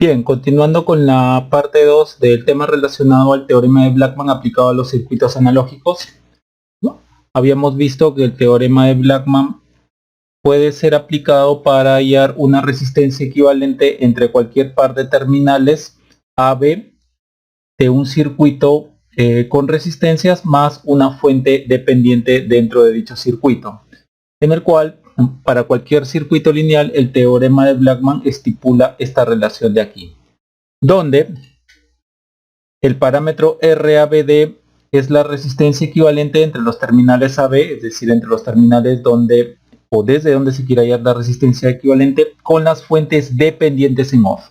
Bien, continuando con la parte 2 del tema relacionado al teorema de Blackman aplicado a los circuitos analógicos, ¿no? Habíamos visto que el teorema de Blackman puede ser aplicado para hallar una resistencia equivalente entre cualquier par de terminales AB de un circuito con resistencias más una fuente dependiente dentro de dicho circuito, en el cual para cualquier circuito lineal el teorema de Blackman estipula esta relación de aquí, donde el parámetro RABD es la resistencia equivalente entre los terminales AB, es decir, entre los terminales donde o desde donde se quiera hallar la resistencia equivalente con las fuentes dependientes en off.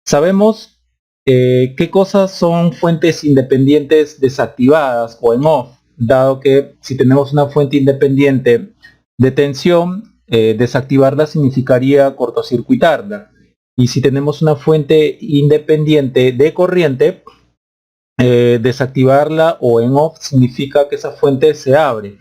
Sabemos qué cosas son fuentes independientes desactivadas o en off, dado que si tenemos una fuente independiente de tensión, desactivarla significaría cortocircuitarla. Y si tenemos una fuente independiente de corriente, desactivarla o en off significa que esa fuente se abre.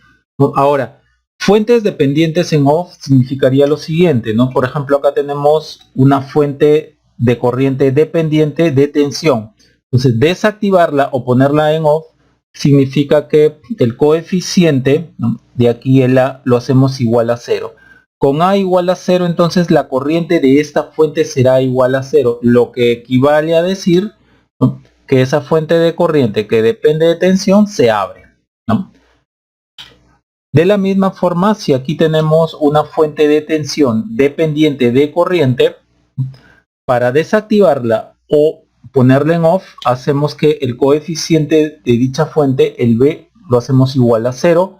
Ahora, fuentes dependientes en off significaría lo siguiente, ¿no? Por ejemplo, acá tenemos una fuente de corriente dependiente de tensión. Entonces, desactivarla o ponerla en off significa que el coeficiente, ¿no?, de aquí el A lo hacemos igual a 0. Con A igual a 0, entonces la corriente de esta fuente será igual a 0, lo que equivale a decir, ¿no?, que esa fuente de corriente que depende de tensión se abre, ¿no? De la misma forma, si aquí tenemos una fuente de tensión dependiente de corriente, para desactivarla o ponerla en off, hacemos que el coeficiente de dicha fuente, el B, lo hacemos igual a 0,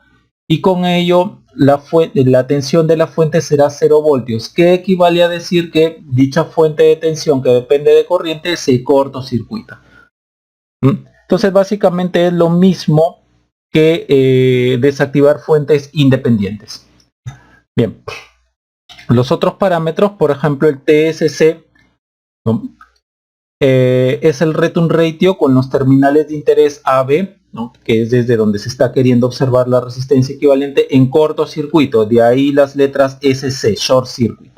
y con ello la tensión de la fuente será 0 voltios, que equivale a decir que dicha fuente de tensión que depende de corriente se cortocircuita. Entonces básicamente es lo mismo que desactivar fuentes independientes. Bien, los otros parámetros, por ejemplo el TSC, ¿no?, es el return ratio con los terminales de interés AB, ¿no?, que es desde donde se está queriendo observar la resistencia equivalente en cortocircuito, de ahí las letras SC, short circuit.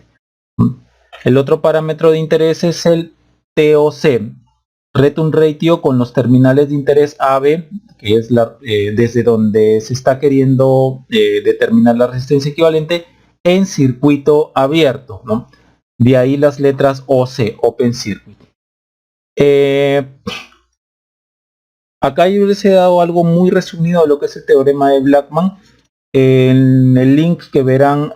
El otro parámetro de interés es el TOC, return ratio con los terminales de interés AB, que es desde donde se está queriendo determinar la resistencia equivalente en circuito abierto, ¿no? De ahí las letras OC, Open Circuit. Acá yo les he dado algo muy resumido de lo que es el teorema de Blackman. En el link que verán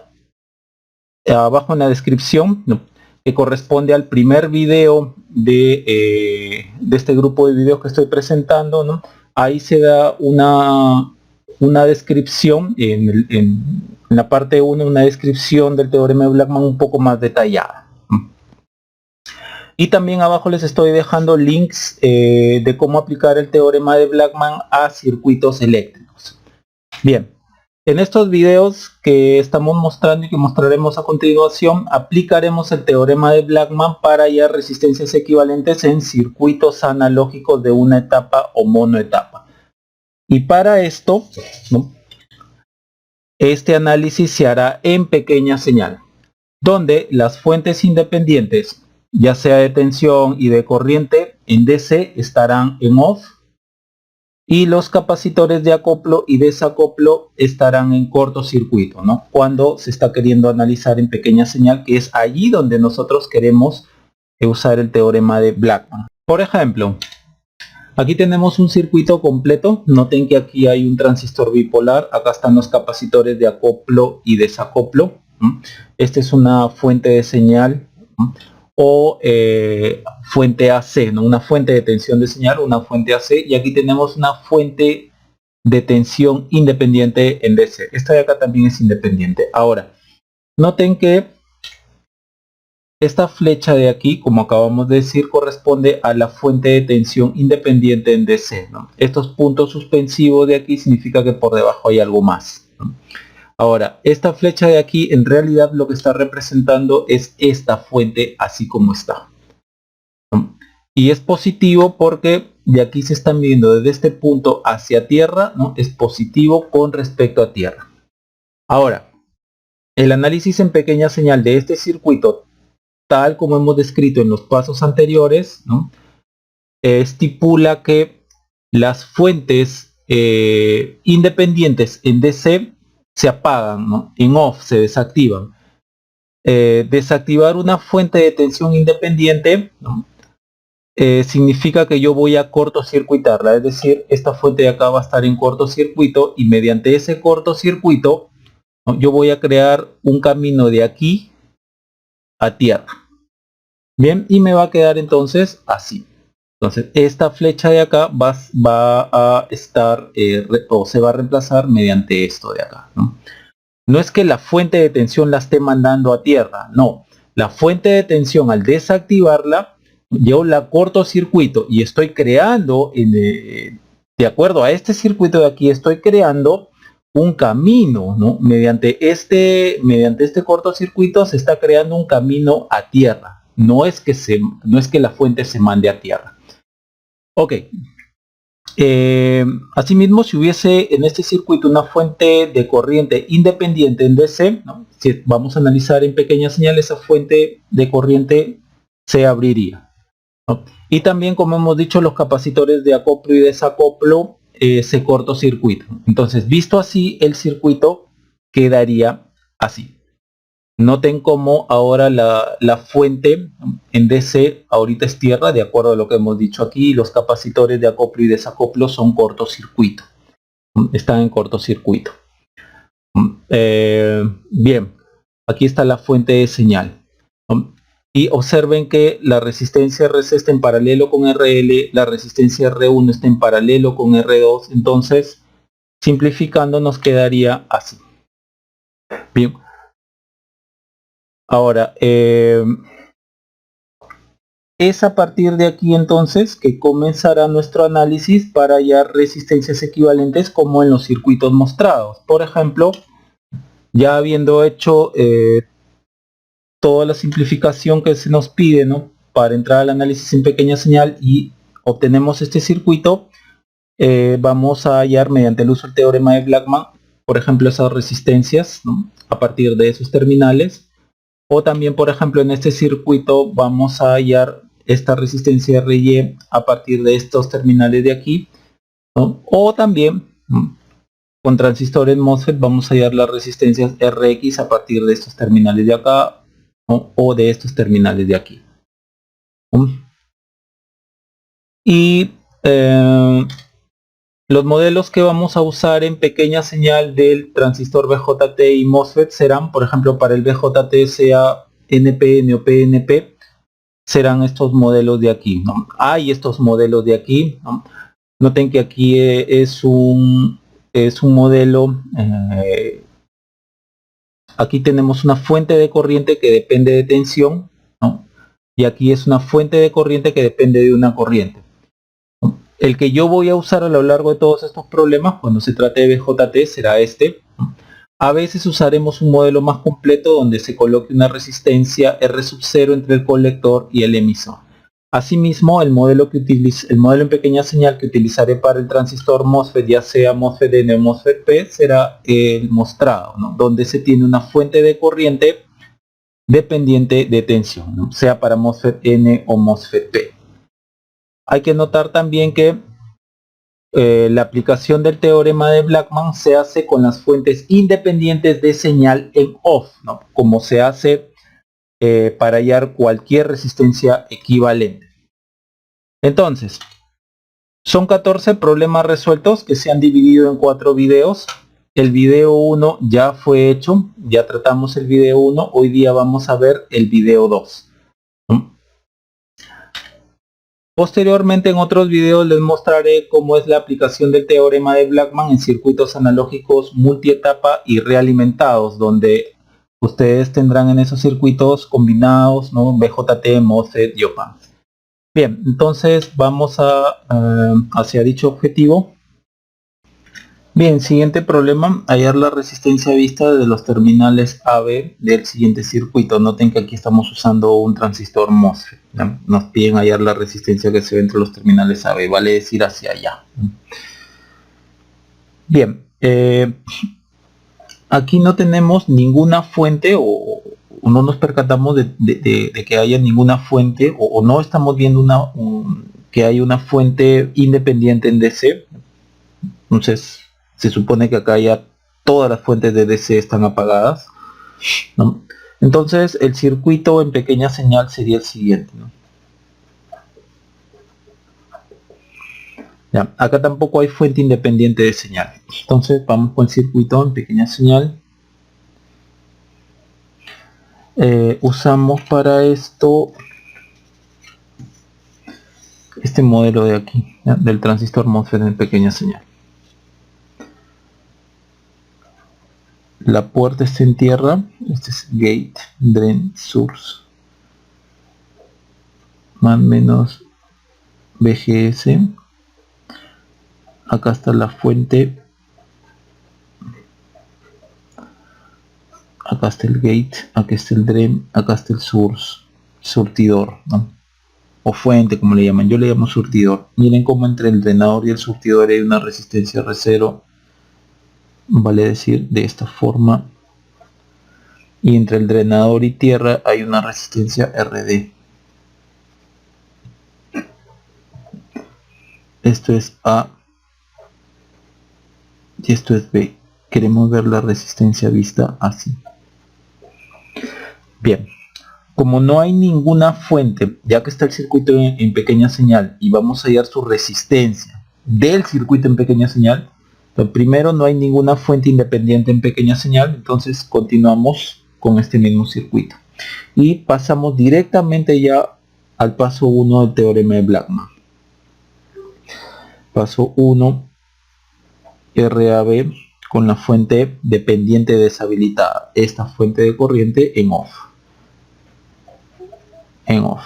abajo en la descripción, ¿no?, que corresponde al primer video de este grupo de videos que estoy presentando, ¿no?, ahí se da una descripción en la parte 1, una descripción del teorema de Blackman un poco más detallada. Y también abajo les estoy dejando links de cómo aplicar el teorema de Blackman a circuitos eléctricos. Bien, en estos videos que estamos mostrando y que mostraremos a continuación, aplicaremos el teorema de Blackman para hallar resistencias equivalentes en circuitos analógicos de una etapa o monoetapa. Y para esto, ¿no?, este análisis se hará en pequeña señal, donde las fuentes independientes, ya sea de tensión y de corriente en DC, estarán en off, y los capacitores de acoplo y desacoplo estarán en cortocircuito, ¿no?, cuando se está queriendo analizar en pequeña señal, que es allí donde nosotros queremos usar el teorema de Blackman. Por ejemplo, aquí tenemos un circuito completo. Noten que aquí hay un transistor bipolar, acá están los capacitores de acoplo y desacoplo. Esta es una fuente de señal o fuente AC, ¿no?, una fuente de tensión de señal, una fuente AC, y aquí tenemos una fuente de tensión independiente en DC. Esta de acá también es independiente. Ahora, noten que esta flecha de aquí, como acabamos de decir, corresponde a la fuente de tensión independiente en DC, ¿no? Estos puntos suspensivos de aquí significa que por debajo hay algo más, ¿no? Ahora, esta flecha de aquí en realidad lo que está representando es esta fuente así como está, ¿no? Y es positivo porque de aquí se están viendo desde este punto hacia tierra, ¿no?, es positivo con respecto a tierra. Ahora, el análisis en pequeña señal de este circuito, tal como hemos descrito en los pasos anteriores, ¿no? Estipula que las fuentes independientes en DC se apagan, ¿no? En off se desactivan. Desactivar una fuente de tensión independiente, ¿no? Significa que yo voy a cortocircuitarla, es decir, esta fuente de acá va a estar en cortocircuito y mediante ese cortocircuito, ¿no? Yo voy a crear un camino de aquí a tierra. Bien, y me va a quedar entonces así. Entonces esta flecha de acá va a estar o se va a reemplazar mediante esto de acá, ¿no? No es que la fuente de tensión la esté mandando a tierra, no. La fuente de tensión, al desactivarla, yo la cortocircuito y estoy creando, de acuerdo a este circuito de aquí, estoy creando un camino, ¿no? Mediante este cortocircuito se está creando un camino a tierra. No es que la fuente se mande a tierra. Ok. Asimismo, si hubiese en este circuito una fuente de corriente independiente en DC, ¿no? Si vamos a analizar en pequeñas señales, esa fuente de corriente se abriría, ¿no? Y también, como hemos dicho, los capacitores de acoplo y desacoplo se cortocircuitan. Entonces, visto así, el circuito quedaría así. Noten cómo ahora la fuente en DC ahorita es tierra, de acuerdo a lo que hemos dicho aquí. Los capacitores de acoplo y desacoplo son cortocircuito. Están en cortocircuito. Bien, aquí está la fuente de señal. Y observen que la resistencia RC está en paralelo con RL, la resistencia R1 está en paralelo con R2. Entonces, simplificando, nos quedaría así. Bien. Ahora, es a partir de aquí entonces que comenzará nuestro análisis para hallar resistencias equivalentes como en los circuitos mostrados. Por ejemplo, ya habiendo hecho toda la simplificación que se nos pide, ¿no? Para entrar al análisis en pequeña señal y obtenemos este circuito, vamos a hallar mediante el uso del teorema de Blackman, por ejemplo, esas resistencias, ¿no? A partir de esos terminales. O también, por ejemplo, en este circuito vamos a hallar esta resistencia RY a partir de estos terminales de aquí, ¿no? O también con transistores MOSFET vamos a hallar las resistencias RX a partir de estos terminales de acá, ¿no? O de estos terminales de aquí. Y los modelos que vamos a usar en pequeña señal del transistor BJT y MOSFET serán, por ejemplo, para el BJT sea NPN o PNP, serán estos modelos de aquí, ¿no? Hay estos modelos de aquí, ¿no? Noten que aquí es un modelo, aquí tenemos una fuente de corriente que depende de tensión, ¿no? Y aquí es una fuente de corriente que depende de una corriente. El que yo voy a usar a lo largo de todos estos problemas cuando se trate de BJT será este. A veces usaremos un modelo más completo donde se coloque una resistencia R0 entre el colector y el emisor. Asimismo, el modelo en pequeña señal que utilizaré para el transistor MOSFET, ya sea MOSFET N o MOSFET P, será el mostrado, ¿no? Donde se tiene una fuente de corriente dependiente de tensión, ¿no? Sea para MOSFET N o MOSFET P. Hay que notar también que la aplicación del teorema de Blackman se hace con las fuentes independientes de señal en off, ¿no? Como se hace para hallar cualquier resistencia equivalente. Entonces, son 14 problemas resueltos que se han dividido en 4 videos. El video 1 ya fue hecho, ya tratamos el video 1, hoy día vamos a ver el video 2. Posteriormente en otros videos les mostraré cómo es la aplicación del teorema de Blackman en circuitos analógicos multietapa y realimentados, donde ustedes tendrán en esos circuitos combinados, ¿no? BJT, MOSFET y OP-AMP. Bien, entonces vamos hacia dicho objetivo. Bien, siguiente problema, hallar la resistencia vista de los terminales AB del siguiente circuito. Noten que aquí estamos usando un transistor MOSFET, ¿no? Nos piden hallar la resistencia que se ve entre los terminales AB, vale decir hacia allá. Bien, aquí no tenemos ninguna fuente o no nos percatamos de que haya ninguna fuente o no estamos viendo que hay una fuente independiente en DC. Entonces se supone que acá ya todas las fuentes de DC están apagadas, ¿no? Entonces el circuito en pequeña señal sería el siguiente, ¿no? Ya, acá tampoco hay fuente independiente de señal. Entonces vamos con el circuito en pequeña señal. Usamos para esto este modelo de aquí, ¿ya? Del transistor MOSFET en pequeña señal. La puerta está en tierra. Este es gate, drain, source, más o menos VGS. Acá está la fuente, acá está el gate, acá está el drain, acá está el source, surtidor, ¿no? O fuente, como le llaman. Yo le llamo surtidor. Miren cómo entre el drenador y el surtidor hay una resistencia R0, vale decir, de esta forma, y entre el drenador y tierra hay una resistencia RD. Esto es A y esto es B. Queremos ver la resistencia vista así. Bien, como no hay ninguna fuente, ya que está el circuito en pequeña señal y vamos a hallar su resistencia del circuito en pequeña señal, pues primero no hay ninguna fuente independiente en pequeña señal, entonces continuamos con este mismo circuito y pasamos directamente ya al paso 1 del teorema de Blackman. Paso 1, RAB con la fuente dependiente deshabilitada, esta fuente de corriente en off. En off.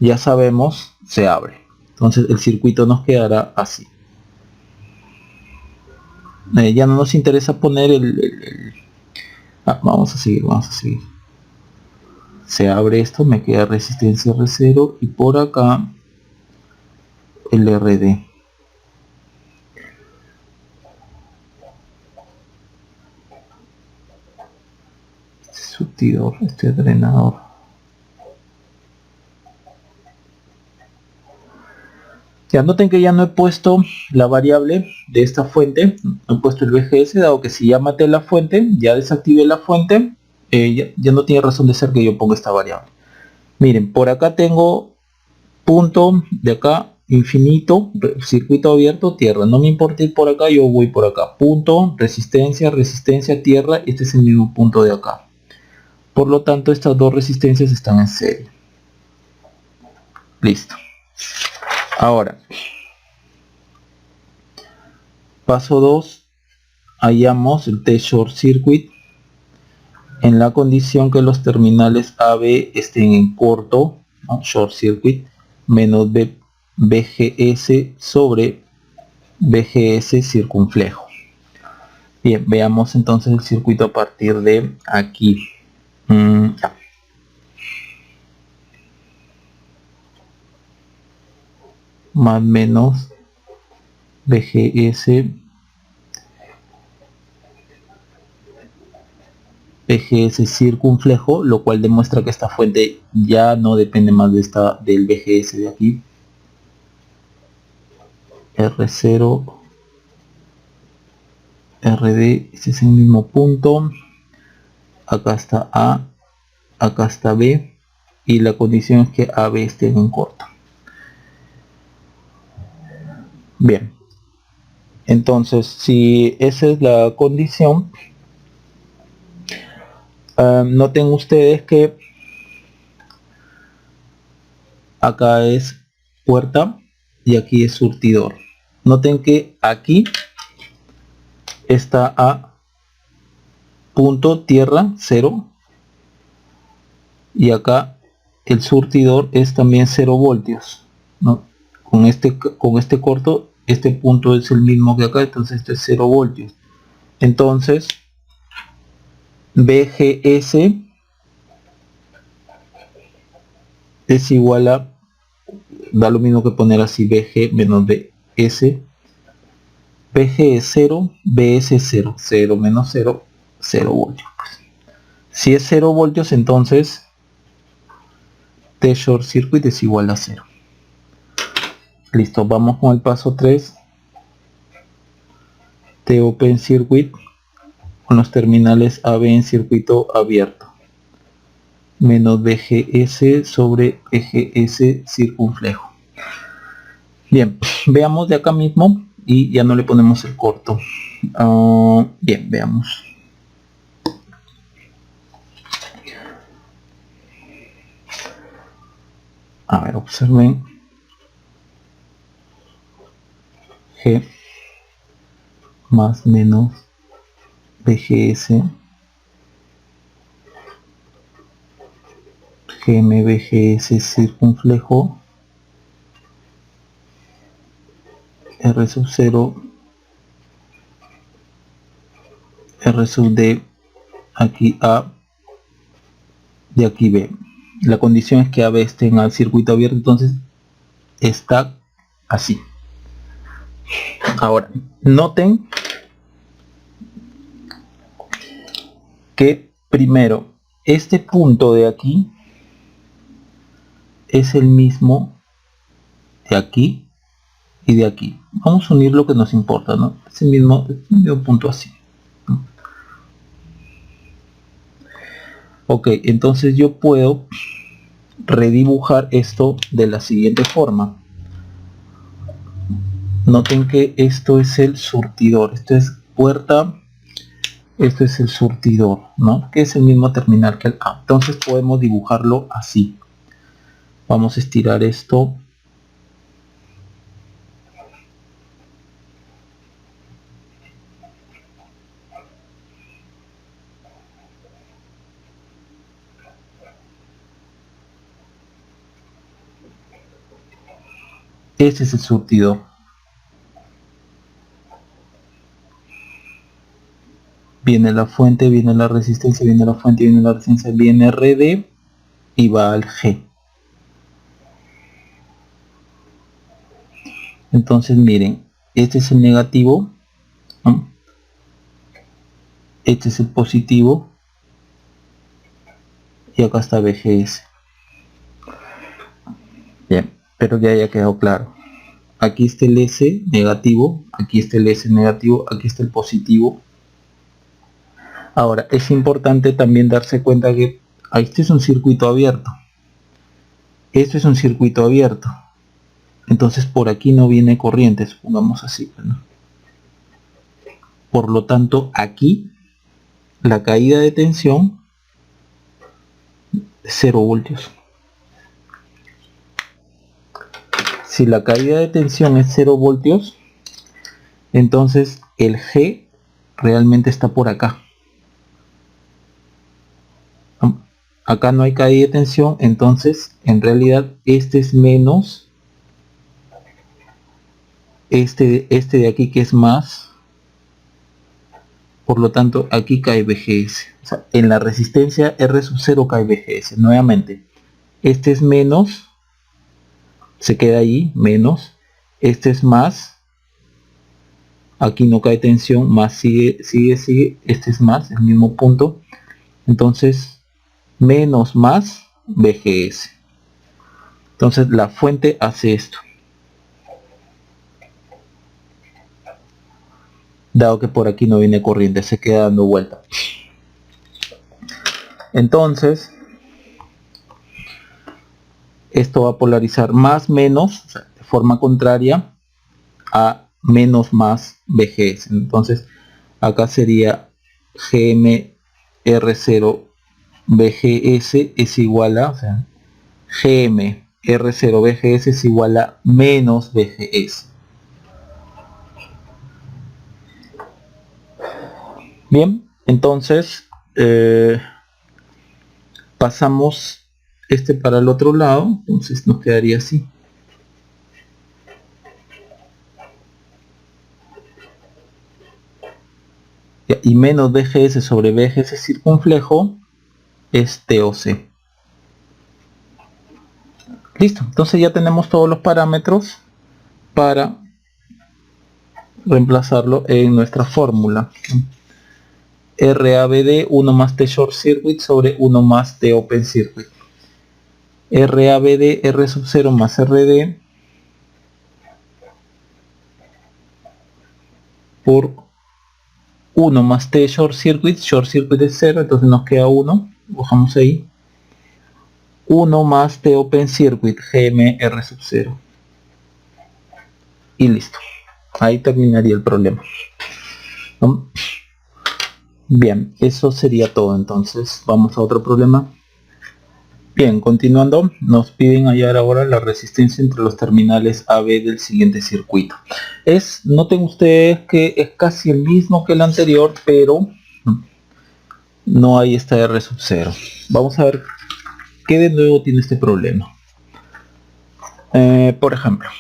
Ya sabemos, se abre. Entonces el circuito nos quedará así. Ya no nos interesa poner vamos a seguir. Se abre esto, me queda resistencia R0 y por acá el RD. Surtidor, este drenador. Ya noten que ya no he puesto la variable de esta fuente, he puesto el VGS, dado que si ya maté la fuente, ya desactivé la fuente, ya no tiene razón de ser que yo ponga esta variable. Miren, por acá tengo punto de acá, infinito, circuito abierto, tierra. No me importa ir por acá, yo voy por acá. Punto, resistencia, tierra, este es el mismo punto de acá. Por lo tanto, estas dos resistencias están en serie. Listo. Ahora, paso 2, hallamos el test short circuit en la condición que los terminales AB estén en corto, ¿no? Short circuit, menos VGS sobre VGS circunflejo. Bien, veamos entonces el circuito a partir de aquí. Más menos VGS circunflejo, lo cual demuestra que esta fuente ya no depende más del VGS de aquí. R0, RD, este es el mismo punto. Acá está A, acá está B, y la condición es que AB esté en corto. Bien, entonces si esa es la condición, noten ustedes que acá es puerta y aquí es surtidor. Noten que aquí está a punto tierra 0 y acá el surtidor es también 0 voltios, ¿no? Con este corto, este punto es el mismo que acá, entonces este es 0 voltios. Entonces VGS es igual a, da lo mismo que poner así, VG menos BS. VG es 0, BS es 0, 0 menos 0, 0 voltios. Pues. Si es 0 voltios, entonces T short circuit es igual a 0. Listo, vamos con el paso 3. T open circuit con los terminales AB en circuito abierto. Menos BGS sobre EGS circunflejo. Bien, veamos de acá mismo y ya no le ponemos el corto. Bien, veamos. A ver, observen. G más menos BGS GMBGS circunflejo R sub 0 R sub D aquí A de aquí B. La condición es que AB esté en el circuito abierto, entonces está así. Ahora, noten que primero este punto de aquí es el mismo de aquí y de aquí. Vamos a unir lo que nos importa, ¿no? Es el mismo punto así. Ok, entonces yo puedo redibujar esto de la siguiente forma. Noten que esto es el surtidor, esto es puerta, esto es el surtidor, ¿no? Que es el mismo terminal que el A. Entonces podemos dibujarlo así. Vamos a estirar esto. Este es el surtidor. Viene la fuente, viene la resistencia, viene la fuente, viene la resistencia, viene RD y va al G. Entonces miren, este es el negativo, ¿no? Este es el positivo y acá está BGS. Bien, espero que haya quedado claro. Aquí está el S negativo, aquí está el S negativo, aquí está el positivo. Ahora, es importante también darse cuenta que este es un circuito abierto. Esto es un circuito abierto. Entonces por aquí no viene corriente, supongamos así, ¿no? Por lo tanto, aquí la caída de tensión es 0 voltios. Si la caída de tensión es 0 voltios, entonces el G realmente está por acá. Acá no hay caída de tensión, entonces en realidad este es menos este de aquí, que es más. Por lo tanto aquí cae BGS. O sea, en la resistencia R sub 0 cae BGS. Nuevamente, este es menos, se queda ahí, menos. Este es más, aquí no cae tensión, más sigue. Este es más, el mismo punto. Entonces menos más BGS. Entonces la fuente hace esto, dado que por aquí no viene corriente, se queda dando vuelta. Entonces esto va a polarizar más menos, o sea, de forma contraria a menos más BGS. Entonces acá sería GM-R0 BGS es igual a, o sea, GM-R0 BGS es igual a menos BGS. Bien, entonces pasamos este para el otro lado, entonces nos quedaría así. Y menos BGS sobre BGS circunflejo es TOC. Listo, entonces ya tenemos todos los parámetros para reemplazarlo en nuestra fórmula. RABD 1 más T short circuit sobre 1 más T open circuit. RABD R sub 0 más RD por 1 más T short circuit es 0, entonces nos queda 1, bajamos ahí. 1 más T open circuit GM R sub 0. Y listo. Ahí terminaría el problema. ¿No? Bien, eso sería todo. Entonces vamos a otro problema. Bien, continuando, nos piden hallar ahora la resistencia entre los terminales AB del siguiente circuito. Noten ustedes que es casi el mismo que el anterior, pero no hay esta R sub 0. Vamos a ver qué de nuevo tiene este problema. Por ejemplo,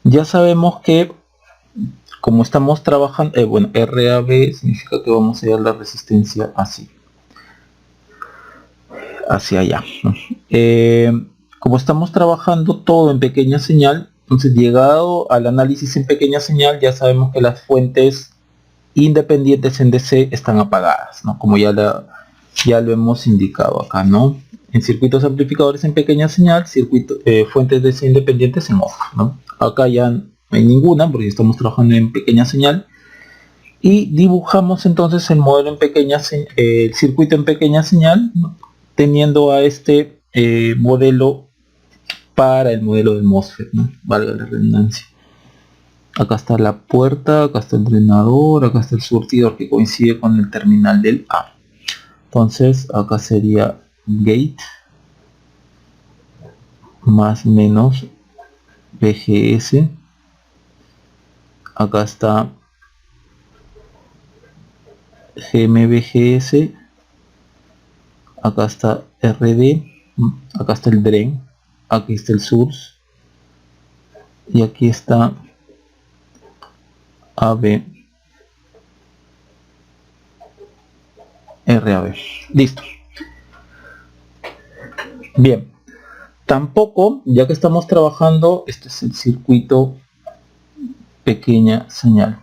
ya sabemos que como estamos trabajando, bueno, RAB significa que vamos a hallar la resistencia así, hacia allá. Como estamos trabajando todo en pequeña señal, entonces llegado al análisis en pequeña señal ya sabemos que las fuentes independientes en DC están apagadas, ¿no? Como ya lo hemos indicado acá, ¿no? En circuitos amplificadores en pequeña señal, fuentes DC independientes en off, ¿no? Acá ya no hay ninguna porque estamos trabajando en pequeña señal. Y dibujamos entonces el modelo en el circuito en pequeña señal, ¿no? Teniendo a este modelo para el modelo del MOSFET, ¿no? Valga la redundancia. Acá está la puerta, acá está el drenador, acá está el surtidor que coincide con el terminal del A. Entonces acá sería gate más menos VGS. Acá está GMVGS. Acá está RD. Acá está el drain. Aquí está el source. Y aquí está AB. RAB. Listo. Bien. Tampoco, ya que estamos trabajando, este es el circuito pequeña señal.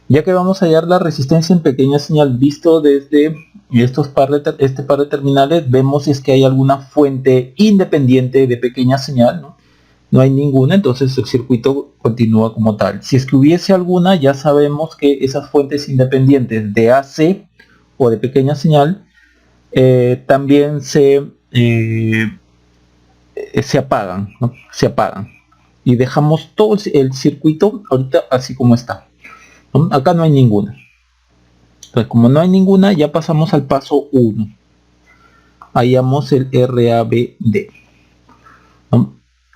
Ya que vamos a hallar la resistencia en pequeña señal visto desde este par de terminales, vemos si es que hay alguna fuente independiente de pequeña señal, ¿no? No hay ninguna, entonces el circuito continúa como tal. Si es que hubiese alguna, ya sabemos que esas fuentes independientes de AC o de pequeña señal también se apagan, ¿no? Se apagan. Y dejamos todo el circuito ahorita así como está, ¿no? Acá no hay ninguna. Entonces, como no hay ninguna, ya pasamos al paso 1. Hallamos el RABD, ¿no?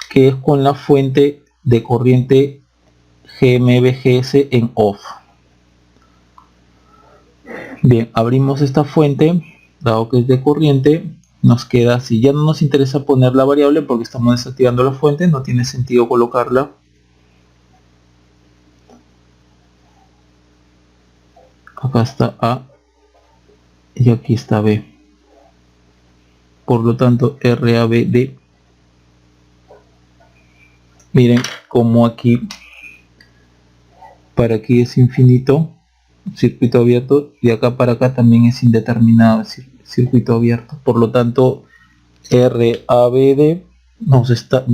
Que es con la fuente de corriente GMVGS en off. Bien, abrimos esta fuente, dado que es de corriente, nos queda así. Ya no nos interesa poner la variable porque estamos desactivando la fuente, no tiene sentido colocarla. Acá está A y aquí está B. Por lo tanto, RABD. Miren como aquí, para aquí es infinito, circuito abierto, y acá para acá también es indeterminado, es decir, circuito abierto. Por lo tanto, RABD nos está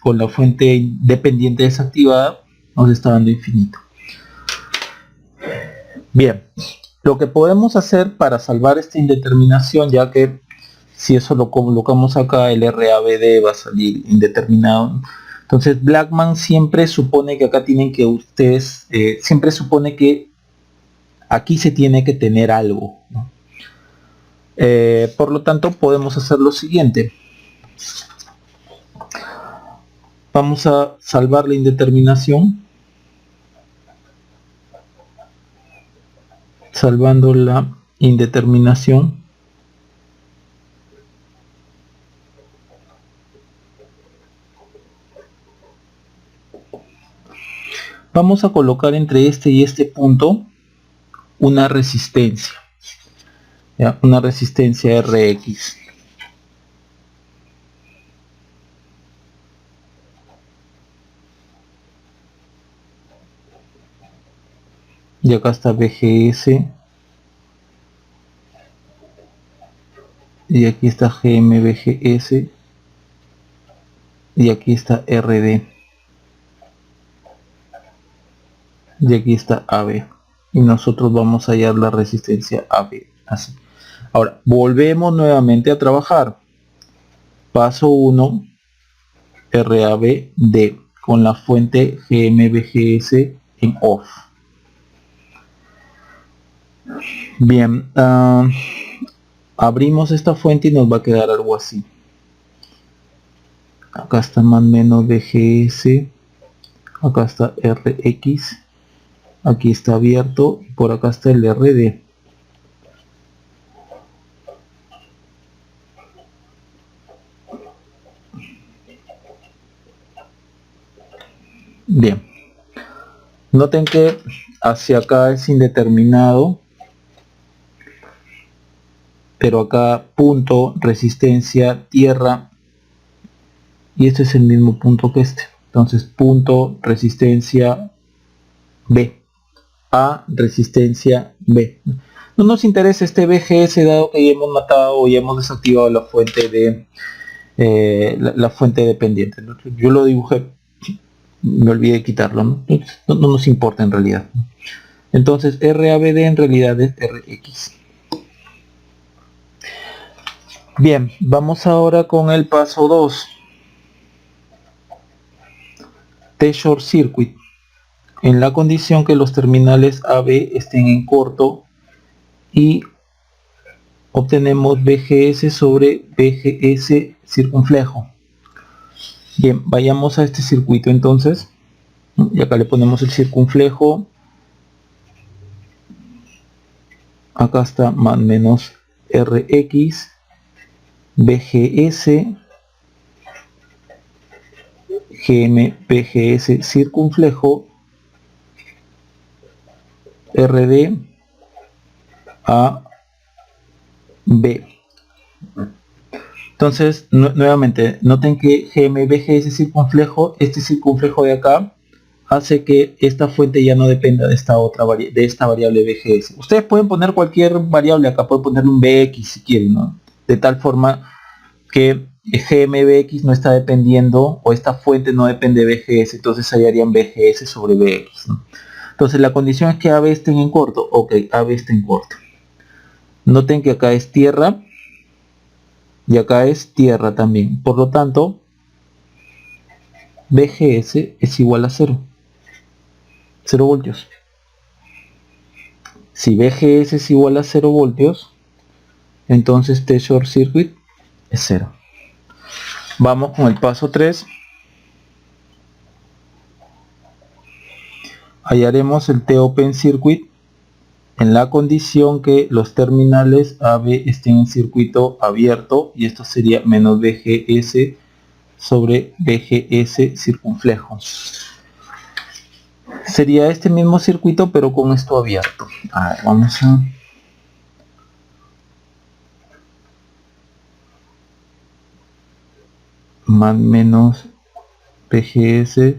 con la fuente independiente desactivada, nos está dando infinito. Bien, lo que podemos hacer para salvar esta indeterminación, ya que si eso lo colocamos acá, el RABD va a salir indeterminado. Entonces Blackman siempre supone que acá tienen que ustedes, siempre supone que aquí se tiene que tener algo, ¿no? Por lo tanto podemos hacer lo siguiente. Vamos a salvar la indeterminación. Salvando la indeterminación. Vamos a colocar entre este y este punto una resistencia. ¿Ya? Una resistencia Rx. y acá está BGS, y aquí está GMBGS, y aquí está RD, y aquí está AB, y nosotros vamos a hallar la resistencia AB, así. Ahora volvemos nuevamente a trabajar. Paso 1, RABD con la fuente GMBGS en off. Bien, abrimos esta fuente y nos va a quedar algo así. Acá está más menos BGS, acá está RX, aquí está abierto y por acá está el RD. Bien, noten que hacia acá es indeterminado, pero acá punto, resistencia, tierra, y este es el mismo punto que este. Entonces punto, resistencia, B, A, resistencia, B. No nos interesa este BGS dado que ya hemos matado o ya hemos desactivado la fuente de la fuente dependiente. Yo lo dibujé, me olvidé de quitarlo, no nos importa en realidad. Entonces RABD en realidad es RX. Bien, vamos ahora con el paso 2. T-short circuit. En la condición que los terminales AB estén en corto y obtenemos BGS sobre BGS circunflejo. Bien, vayamos a este circuito entonces, y acá le ponemos el circunflejo, acá está más menos RX, BGS, GM, circunflejo, RD, A, B. Entonces, nuevamente, noten que GMBGS circunflejo, este circunflejo de acá, hace que esta fuente ya no dependa de esta otra de esta variable BGS. Ustedes pueden poner cualquier variable acá, pueden ponerle un BX si quieren, ¿no? De tal forma que GMBX no está dependiendo, o esta fuente no depende de BGS, entonces hallarían BGS sobre BX, ¿no? Entonces la condición es que AB estén en corto. Ok, AB está en corto. Noten que acá es tierra y acá es tierra también. Por lo tanto, BGS es igual a 0 voltios. Si BGS es igual a 0 voltios, entonces T-short circuit es 0. Vamos con el paso 3. Hallaremos el T-open circuit en la condición que los terminales AB estén en circuito abierto, y esto sería menos BGS sobre BGS circunflejo. Sería este mismo circuito pero con esto abierto. A ver, vamos a... más menos BGS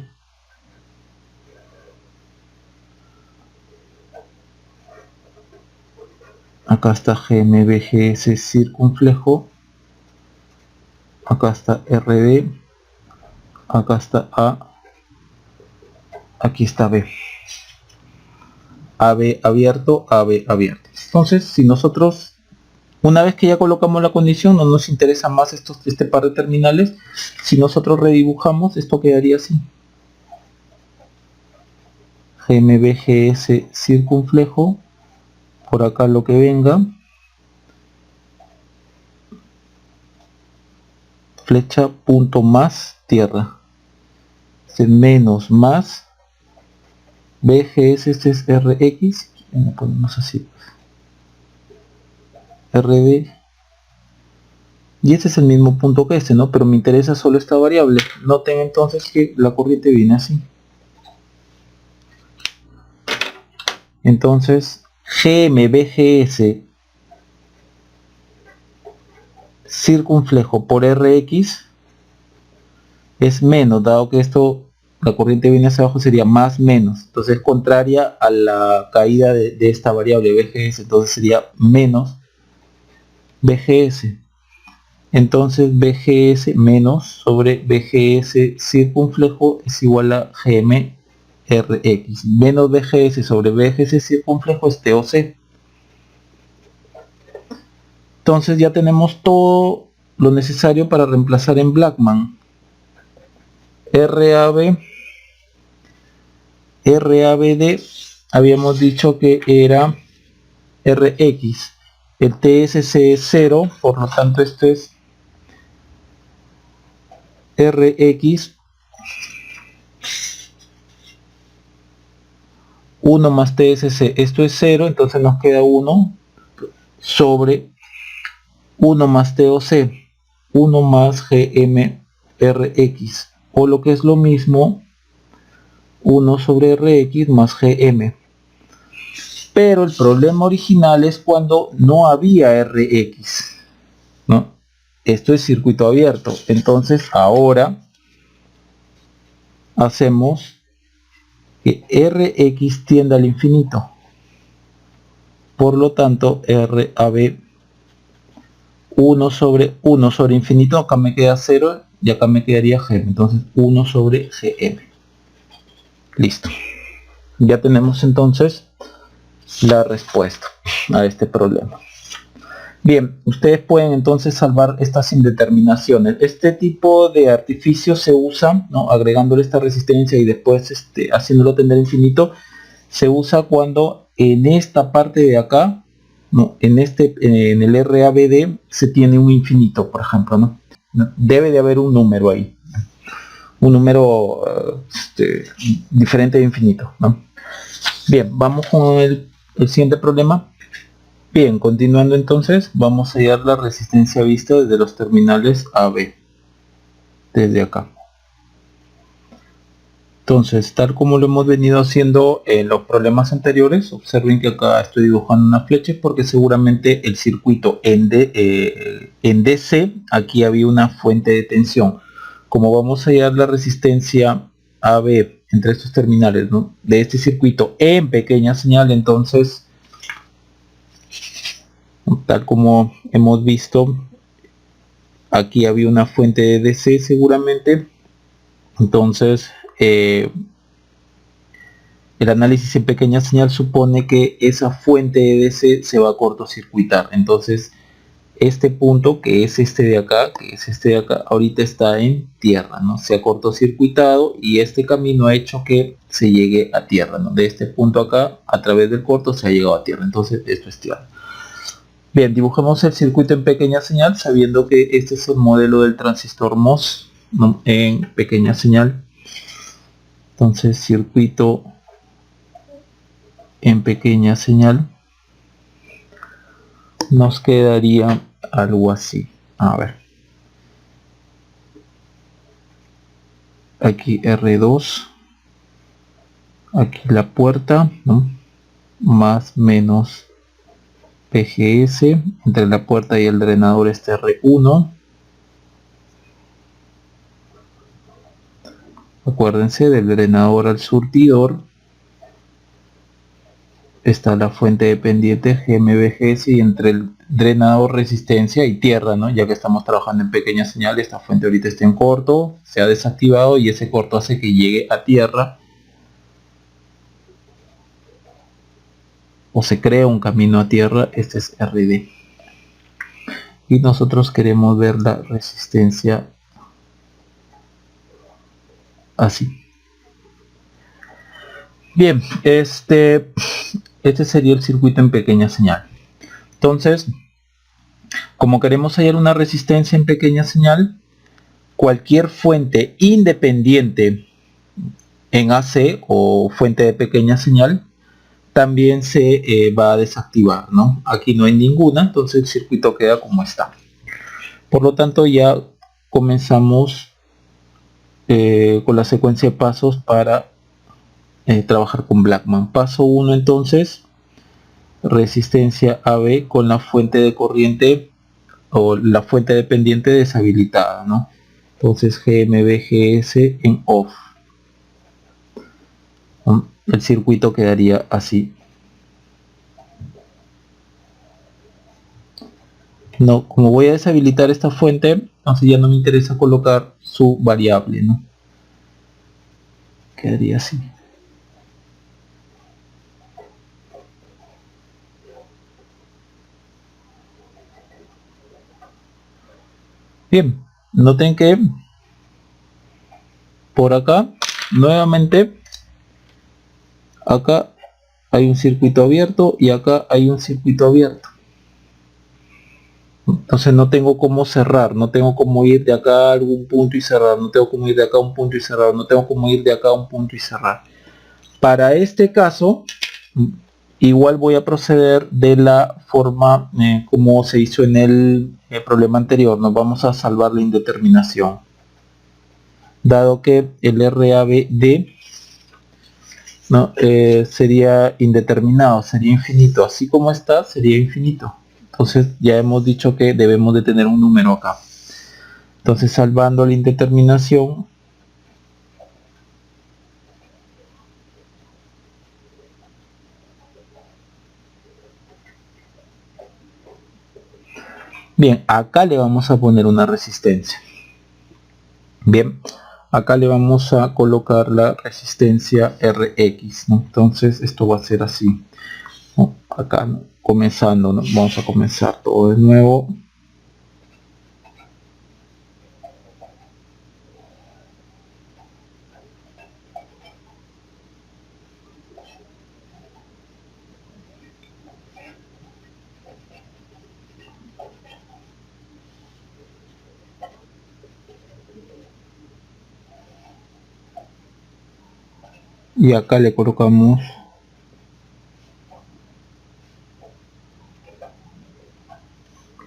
acá está GMBGS circunflejo, acá está RD, acá está A, aquí está B. AB abierto, AB abierto. Entonces, si nosotros, una vez que ya colocamos la condición, no nos interesa más este par de terminales. Si nosotros redibujamos, esto quedaría así. GMBGS circunflejo, por acá lo que venga, flecha punto más tierra, menos más BGS, este es RX, lo ponemos así, RD, y este es el mismo punto que este, ¿no? Pero me interesa solo esta variable. Noten entonces que la corriente viene así. Entonces GMBGS circunflejo por RX es menos, dado que esto la corriente viene hacia abajo sería más menos, entonces contraria a la caída de esta variable BGS, entonces sería menos BGS. Entonces BGS menos sobre BGS circunflejo es igual a GM RX. Menos BGS sobre BGS circunflejo es TOC. Entonces ya tenemos todo lo necesario para reemplazar en Blackman. RABD habíamos dicho que era RX. El TSC es 0, por lo tanto esto es RX 1 más TSC. Esto es 0, entonces nos queda 1 sobre 1 más TOC. 1 más GMRX. O lo que es lo mismo, 1 sobre RX más GM. Pero el problema original es cuando no había RX, ¿no? Esto es circuito abierto. Entonces ahora hacemos que RX tienda al infinito. Por lo tanto, RAB 1 sobre infinito, acá me queda 0 y acá me quedaría GM. Entonces 1 sobre GM. Listo. Ya tenemos entonces la respuesta a este problema. Bien, ustedes pueden entonces salvar estas indeterminaciones. Este tipo de artificio se usa, ¿no?, agregándole esta resistencia y después haciéndolo tender infinito. Se usa cuando en esta parte de acá, ¿no?, en el RABD se tiene un infinito, por ejemplo, ¿no? Debe de haber un número ahí, un número diferente de infinito, ¿no? Bien, vamos con el siguiente problema. Bien, continuando entonces, vamos a hallar la resistencia vista desde los terminales AB, desde acá. Entonces, tal como lo hemos venido haciendo en los problemas anteriores, observen que acá estoy dibujando una flecha porque seguramente el circuito en DC, aquí había una fuente de tensión. Como vamos a hallar la resistencia AB entre estos terminales, ¿no?, de este circuito en pequeña señal, entonces, tal como hemos visto, aquí había una fuente de DC seguramente. Entonces el análisis en pequeña señal supone que esa fuente de DC se va a cortocircuitar. Entonces este punto, que es este de acá, ahorita está en tierra, ¿no? Se ha cortocircuitado y este camino ha hecho que se llegue a tierra, ¿no? De este punto acá, a través del corto, se ha llegado a tierra. Entonces esto es tierra. Bien, dibujemos el circuito en pequeña señal sabiendo que este es el modelo del transistor MOS, ¿no?, en pequeña señal. Entonces circuito en pequeña señal nos quedaría algo así. A ver, aquí R2, aquí la puerta, ¿no?, más menos PGS, entre la puerta y el drenador este R1. Acuérdense, del drenador al surtidor está la fuente dependiente GMBGS y entre el drenador, resistencia y tierra, ¿no?, ya que estamos trabajando en pequeña señal, esta fuente ahorita está en corto, se ha desactivado y ese corto hace que llegue a tierra o se crea un camino a tierra. Este es RD y nosotros queremos ver la resistencia así. Bien, este sería el circuito en pequeña señal. Entonces, como queremos hallar una resistencia en pequeña señal, cualquier fuente independiente en AC o fuente de pequeña señal también se va a desactivar, ¿no? Aquí no hay ninguna, entonces el circuito queda como está. Por lo tanto, ya comenzamos con la secuencia de pasos para trabajar con Blackman. Paso 1, entonces, resistencia AB con la fuente de corriente o la fuente dependiente deshabilitada, ¿no? Entonces GMBGS en off. El circuito quedaría así. No, como voy a deshabilitar esta fuente, entonces ya no me interesa colocar su variable, ¿no? Quedaría así. Bien, noten que por acá, nuevamente, acá hay un circuito abierto y acá hay un circuito abierto. Entonces no tengo cómo cerrar, no tengo cómo ir de acá a algún punto y cerrar, no tengo cómo ir de acá a un punto y cerrar, no tengo cómo ir de acá a un punto y cerrar. Para este caso, igual voy a proceder de la forma como se hizo en el problema anterior. Nos vamos a salvar la indeterminación. Dado que el RABD ¿no? Sería indeterminado, sería infinito. Así como está, sería infinito. Entonces ya hemos dicho que debemos de tener un número acá. Entonces salvando la indeterminación, bien, acá le vamos a poner una resistencia. Bien, acá le vamos a colocar la resistencia Rx, ¿no? Entonces esto va a ser así, ¿no? Acá, ¿no? Comenzando, ¿no? Vamos a comenzar todo de nuevo. Y acá le colocamos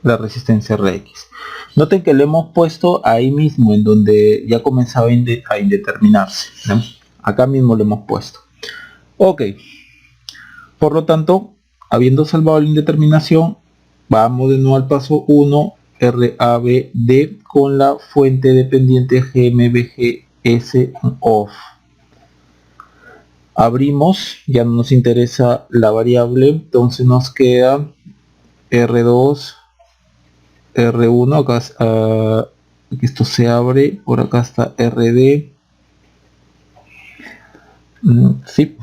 la resistencia Rx. Noten que le hemos puesto ahí mismo en donde ya comenzaba a indeterminarse, ¿no? Acá mismo le hemos puesto. Ok, por lo tanto, habiendo salvado la indeterminación, vamos de nuevo al paso 1, RABD con la fuente dependiente GMBGS off. Abrimos, ya no nos interesa la variable, entonces nos queda R2, R1, acá esto se abre, por acá está RD, sí,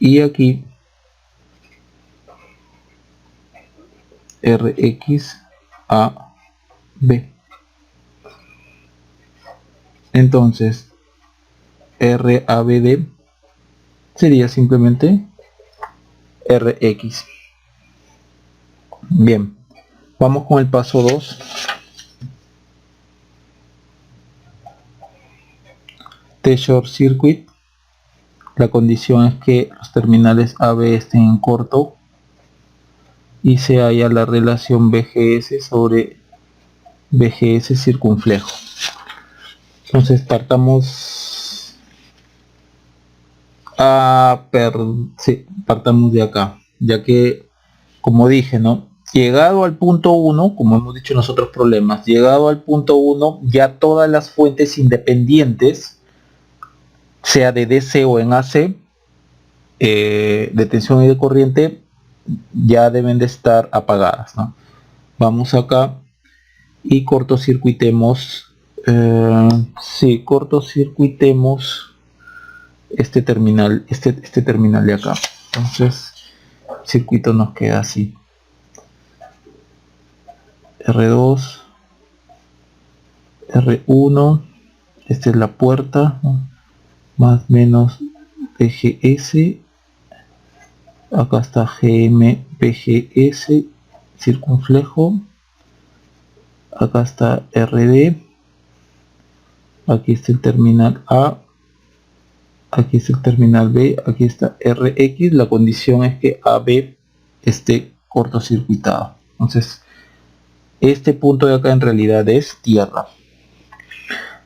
y aquí RXAB. Entonces RABD sería simplemente RX. Bien, vamos con el paso 2. T-short circuit. La condición es que los terminales AB estén en corto y se halla la relación BGS sobre BGS circunflejo. Entonces partamos sí, partamos de acá, ya que como dije, ¿no? Llegado al punto 1, como hemos dicho en los otros problemas, llegado al punto 1, ya todas las fuentes independientes, sea de DC o en AC, de tensión y de corriente, ya deben de estar apagadas, ¿no? Vamos acá y cortocircuitemos, sí, cortocircuitemos este terminal, este terminal de acá. Entonces, el circuito nos queda así. R2, R1, esta es la puerta, ¿no? Más menos PGS, acá está GMPGS, circunflejo, acá está RD, aquí está el terminal A, aquí está el terminal B, aquí está RX, la condición es que AB esté cortocircuitado. Entonces, este punto de acá en realidad es tierra.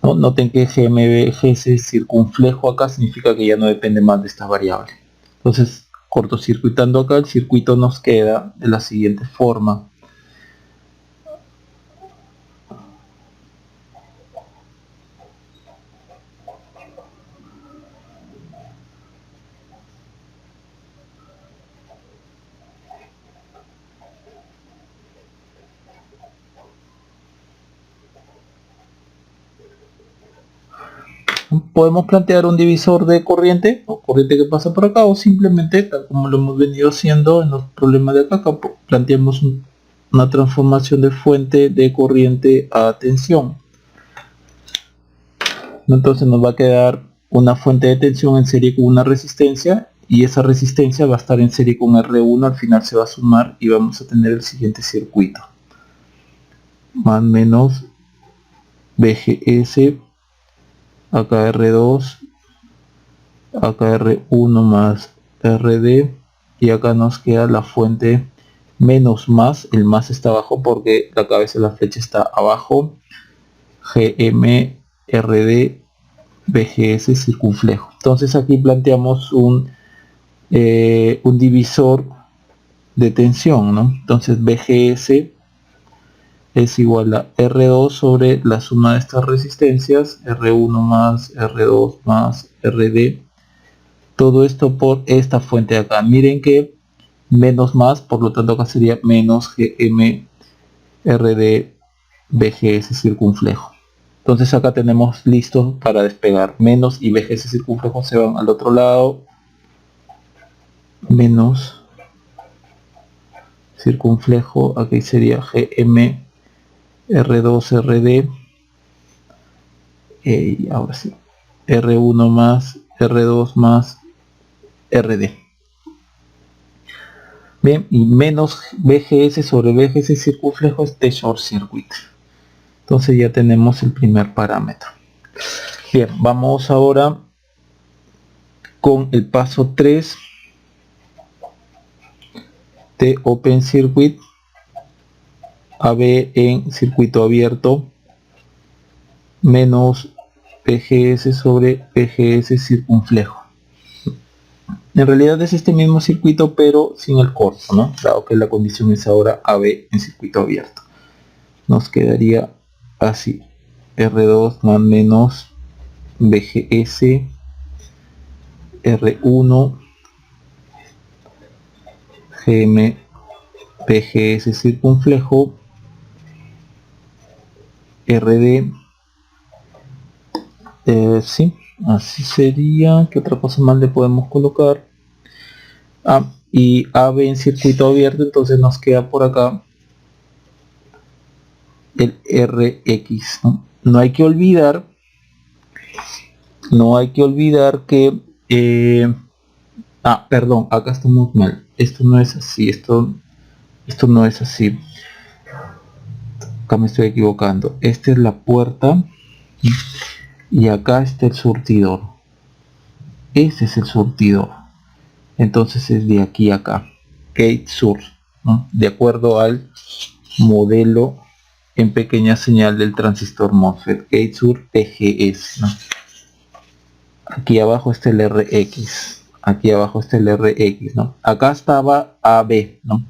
¿No? Noten que GMBGS circunflejo acá significa que ya no depende más de esta variable. Entonces, cortocircuitando acá, el circuito nos queda de la siguiente forma. Podemos plantear un divisor de corriente o corriente que pasa por acá, o simplemente, tal como lo hemos venido haciendo en los problemas de acá, planteamos una transformación de fuente de corriente a tensión. Entonces nos va a quedar una fuente de tensión en serie con una resistencia, y esa resistencia va a estar en serie con R1, al final se va a sumar y vamos a tener el siguiente circuito: más menos BGS, acá R2, acá R1 más RD, y acá nos queda la fuente menos más, el más está abajo porque la cabeza de la flecha está abajo, GM RD BGS circunflejo. Entonces aquí planteamos un divisor de tensión, ¿no? Entonces BGS es igual a R2 sobre la suma de estas resistencias, R1 más R2 más RD, todo esto por esta fuente de acá. Miren que menos más, por lo tanto acá sería menos GM RD BGS circunflejo. Entonces acá tenemos listo para despegar. Menos y BGS circunflejo se van al otro lado. Menos circunflejo, aquí sería GM R2 RD, y ahora sí, R1 más R2 más RD. Bien, y menos BGS sobre BGS circunflejo es de short circuit. Entonces ya tenemos el primer parámetro. Bien, vamos ahora con el paso 3 de Open Circuit, AB en circuito abierto, menos PGS sobre PGS circunflejo. En realidad es este mismo circuito pero sin el corto, ¿no? Dado que la condición es ahora AB en circuito abierto. Nos quedaría así: R2 más menos BGS R1 GM PGS circunflejo RD. Sí, así sería. ¿Qué otra cosa más le podemos colocar? Y AB en circuito abierto, entonces nos queda por acá el RX, ¿no? No hay que olvidar que perdón, acá estamos mal. Esto no es así, esto no es así. Acá me estoy equivocando. Esta es la puerta y acá está el surtidor. Ese es el surtidor. Entonces es de aquí a acá. Gate source, ¿no? De acuerdo al modelo en pequeña señal del transistor MOSFET, Gate source PGS, ¿no? Aquí abajo está el RX. Aquí abajo está el RX, ¿no? Acá estaba AB, ¿no?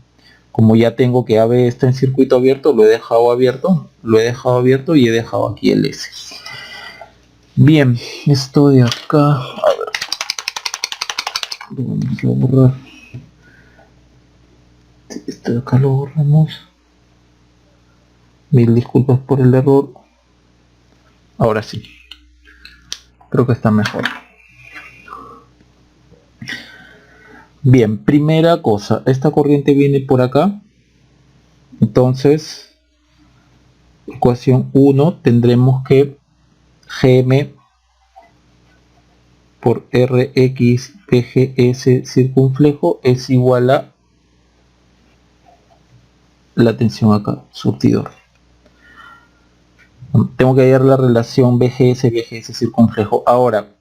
Como ya tengo que AB está en circuito abierto, lo he dejado abierto y he dejado aquí el S. Bien, esto de acá, a ver, vamos a borrar. Esto de acá lo borramos. Mil disculpas por el error. Ahora sí, creo que está mejor. Bien, primera cosa, esta corriente viene por acá. Entonces, ecuación 1, tendremos que GM por RX PGS circunflejo es igual a la tensión acá, surtidor. Tengo que hallar la relación BGS circunflejo. Ahora,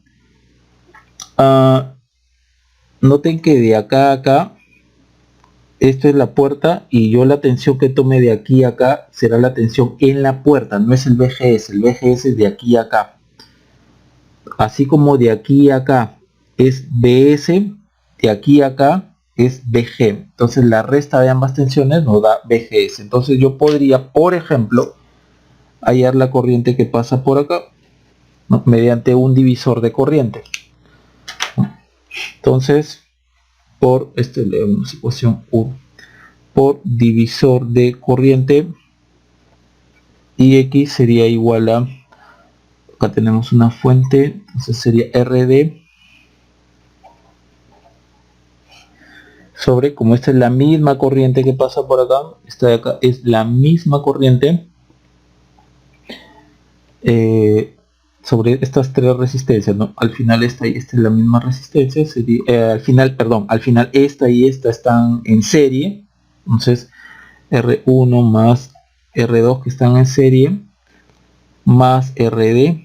noten que de acá a acá, esto es la puerta, y yo la tensión que tome de aquí a acá será la tensión en la puerta, no es el BGS es de aquí a acá. Así como de aquí a acá es BS, de aquí a acá es BG. Entonces la resta de ambas tensiones nos da BGS. Entonces yo podría, por ejemplo, hallar la corriente que pasa por acá, ¿no? Mediante un divisor de corriente. Entonces, por leemos ecuación 1, por divisor de corriente, IX sería igual a acá tenemos una fuente, entonces sería RD sobre, como esta es la misma corriente que pasa por acá, esta de acá es la misma corriente, sobre estas tres resistencias, ¿no? Al final esta y esta es la misma resistencia, sería, al final esta y esta están en serie, entonces R1 más R2 que están en serie, más RD,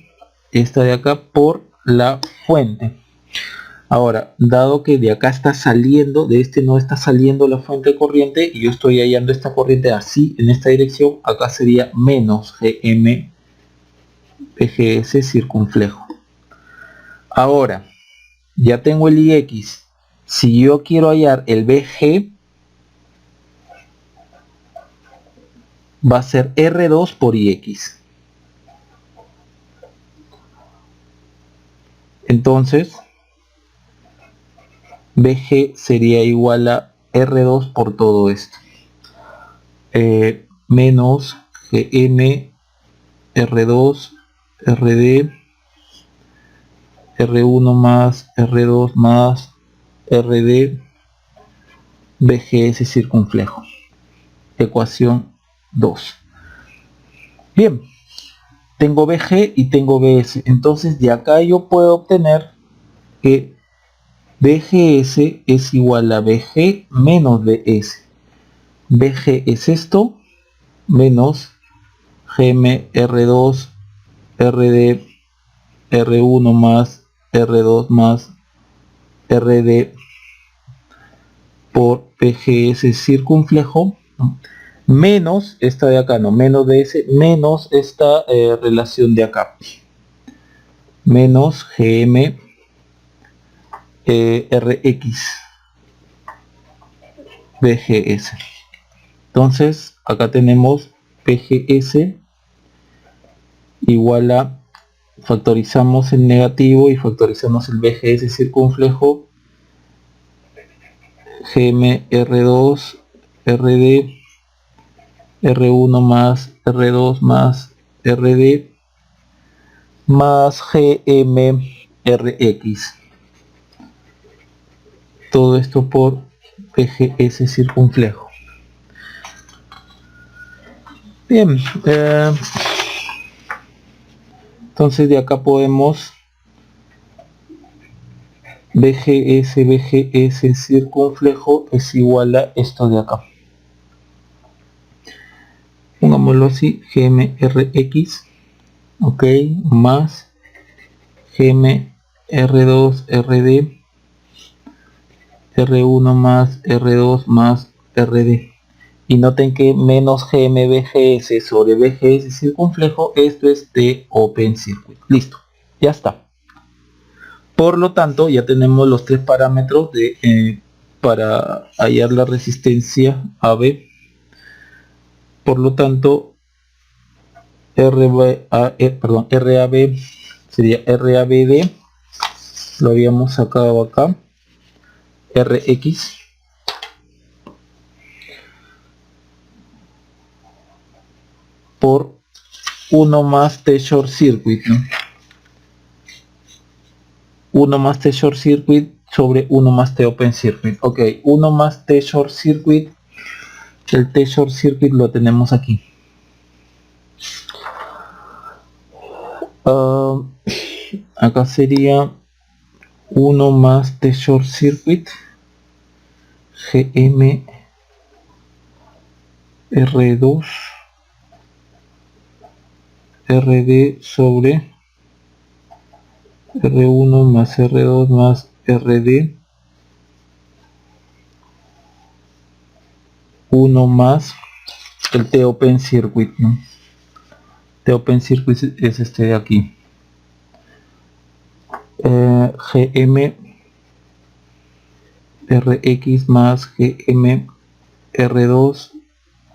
esta de acá, por la fuente. Ahora, dado que de acá está saliendo, de este no está saliendo la fuente de corriente, y yo estoy hallando esta corriente así, en esta dirección, acá sería menos GM PGS circunflejo. Ahora, ya tengo el IX. Si yo quiero hallar el BG, va a ser R2 por IX. Entonces, BG sería igual a R2 por todo esto. Menos GM R2 RD R1 más R2 más RD BGS circunflejo. Ecuación 2. Bien, tengo BG y tengo BS. Entonces de acá yo puedo obtener que BGS es igual a BG menos BS. BG es esto menos GM R2 RD R1 más R2 más RD por BGS circunflejo, ¿no? Menos esta de acá, no, menos de ese, menos esta relación de acá, menos GM RX BGS. Entonces acá tenemos BGS igual a, factorizamos el negativo y factorizamos el BGS circunflejo, GM R2 RD R1 más R2 más RD más GM RX. Todo esto por BGS circunflejo. Bien, entonces de acá podemos BGS circunflejo es igual a esto de acá. Pongámoslo así, GMRX, ok, más GMR2RD R1 más R2 más RD. Y noten que menos GMBGS sobre BGS circunflejo, esto es de Open Circuit. Listo, ya está. Por lo tanto, ya tenemos los tres parámetros para hallar la resistencia AB. Por lo tanto, RAB sería RABD, lo habíamos sacado acá, RX por 1 más T short circuit, ¿no? 1 más T short circuit sobre 1 más T open circuit. Ok, 1 más T short circuit, el T short circuit lo tenemos aquí. Acá sería 1 más T short circuit GM R2 RD sobre R1 más R2 más RD 1 más el T open circuit, ¿no? T open circuit es este de aquí, GM RX más GM R2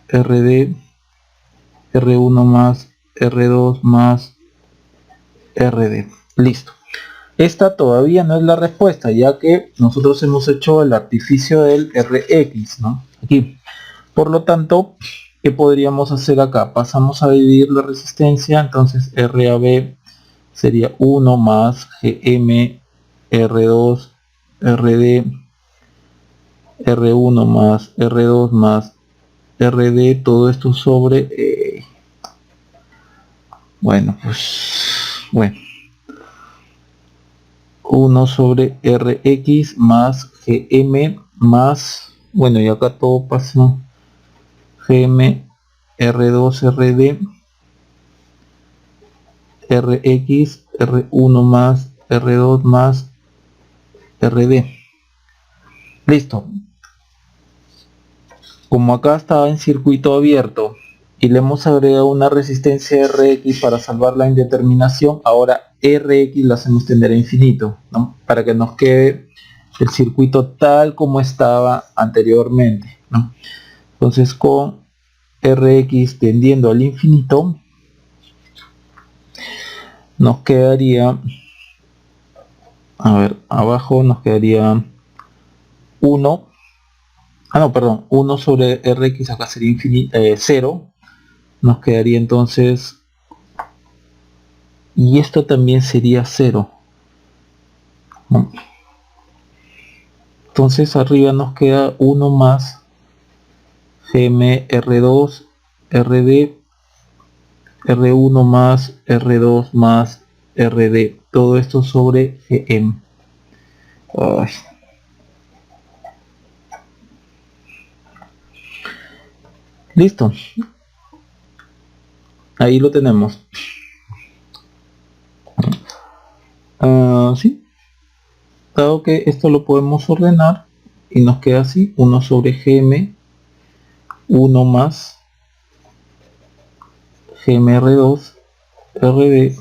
RD R1 más R2 más RD. Listo. Esta todavía no es la respuesta, ya que nosotros hemos hecho el artificio del RX, ¿no? Aquí. Por lo tanto, ¿qué podríamos hacer acá? Pasamos a dividir la resistencia, entonces RAB sería 1 más GM R2 RD R1 más R2 más RD, todo esto sobre bueno, 1 sobre Rx más Gm más, bueno, y acá todo pasa Gm R2 RD Rx R1 más R2 más RD. Listo. Como acá estaba en circuito abierto y le hemos agregado una resistencia Rx para salvar la indeterminación, ahora Rx la hacemos tender a infinito, ¿no? Para que nos quede el circuito tal como estaba anteriormente, ¿no? Entonces con Rx tendiendo al infinito nos quedaría, a ver, abajo nos quedaría 1, no, perdón, 1 sobre Rx, acá sería 0, nos quedaría entonces, y esto también sería 0, ¿no? Entonces arriba nos queda 1 más Gm R2 RD R1 más R2 más RD, todo esto sobre Gm. Ay. Listo, ahí lo tenemos. Sí, dado que esto lo podemos ordenar y nos queda así, 1 sobre Gm 1 más GMR2 RD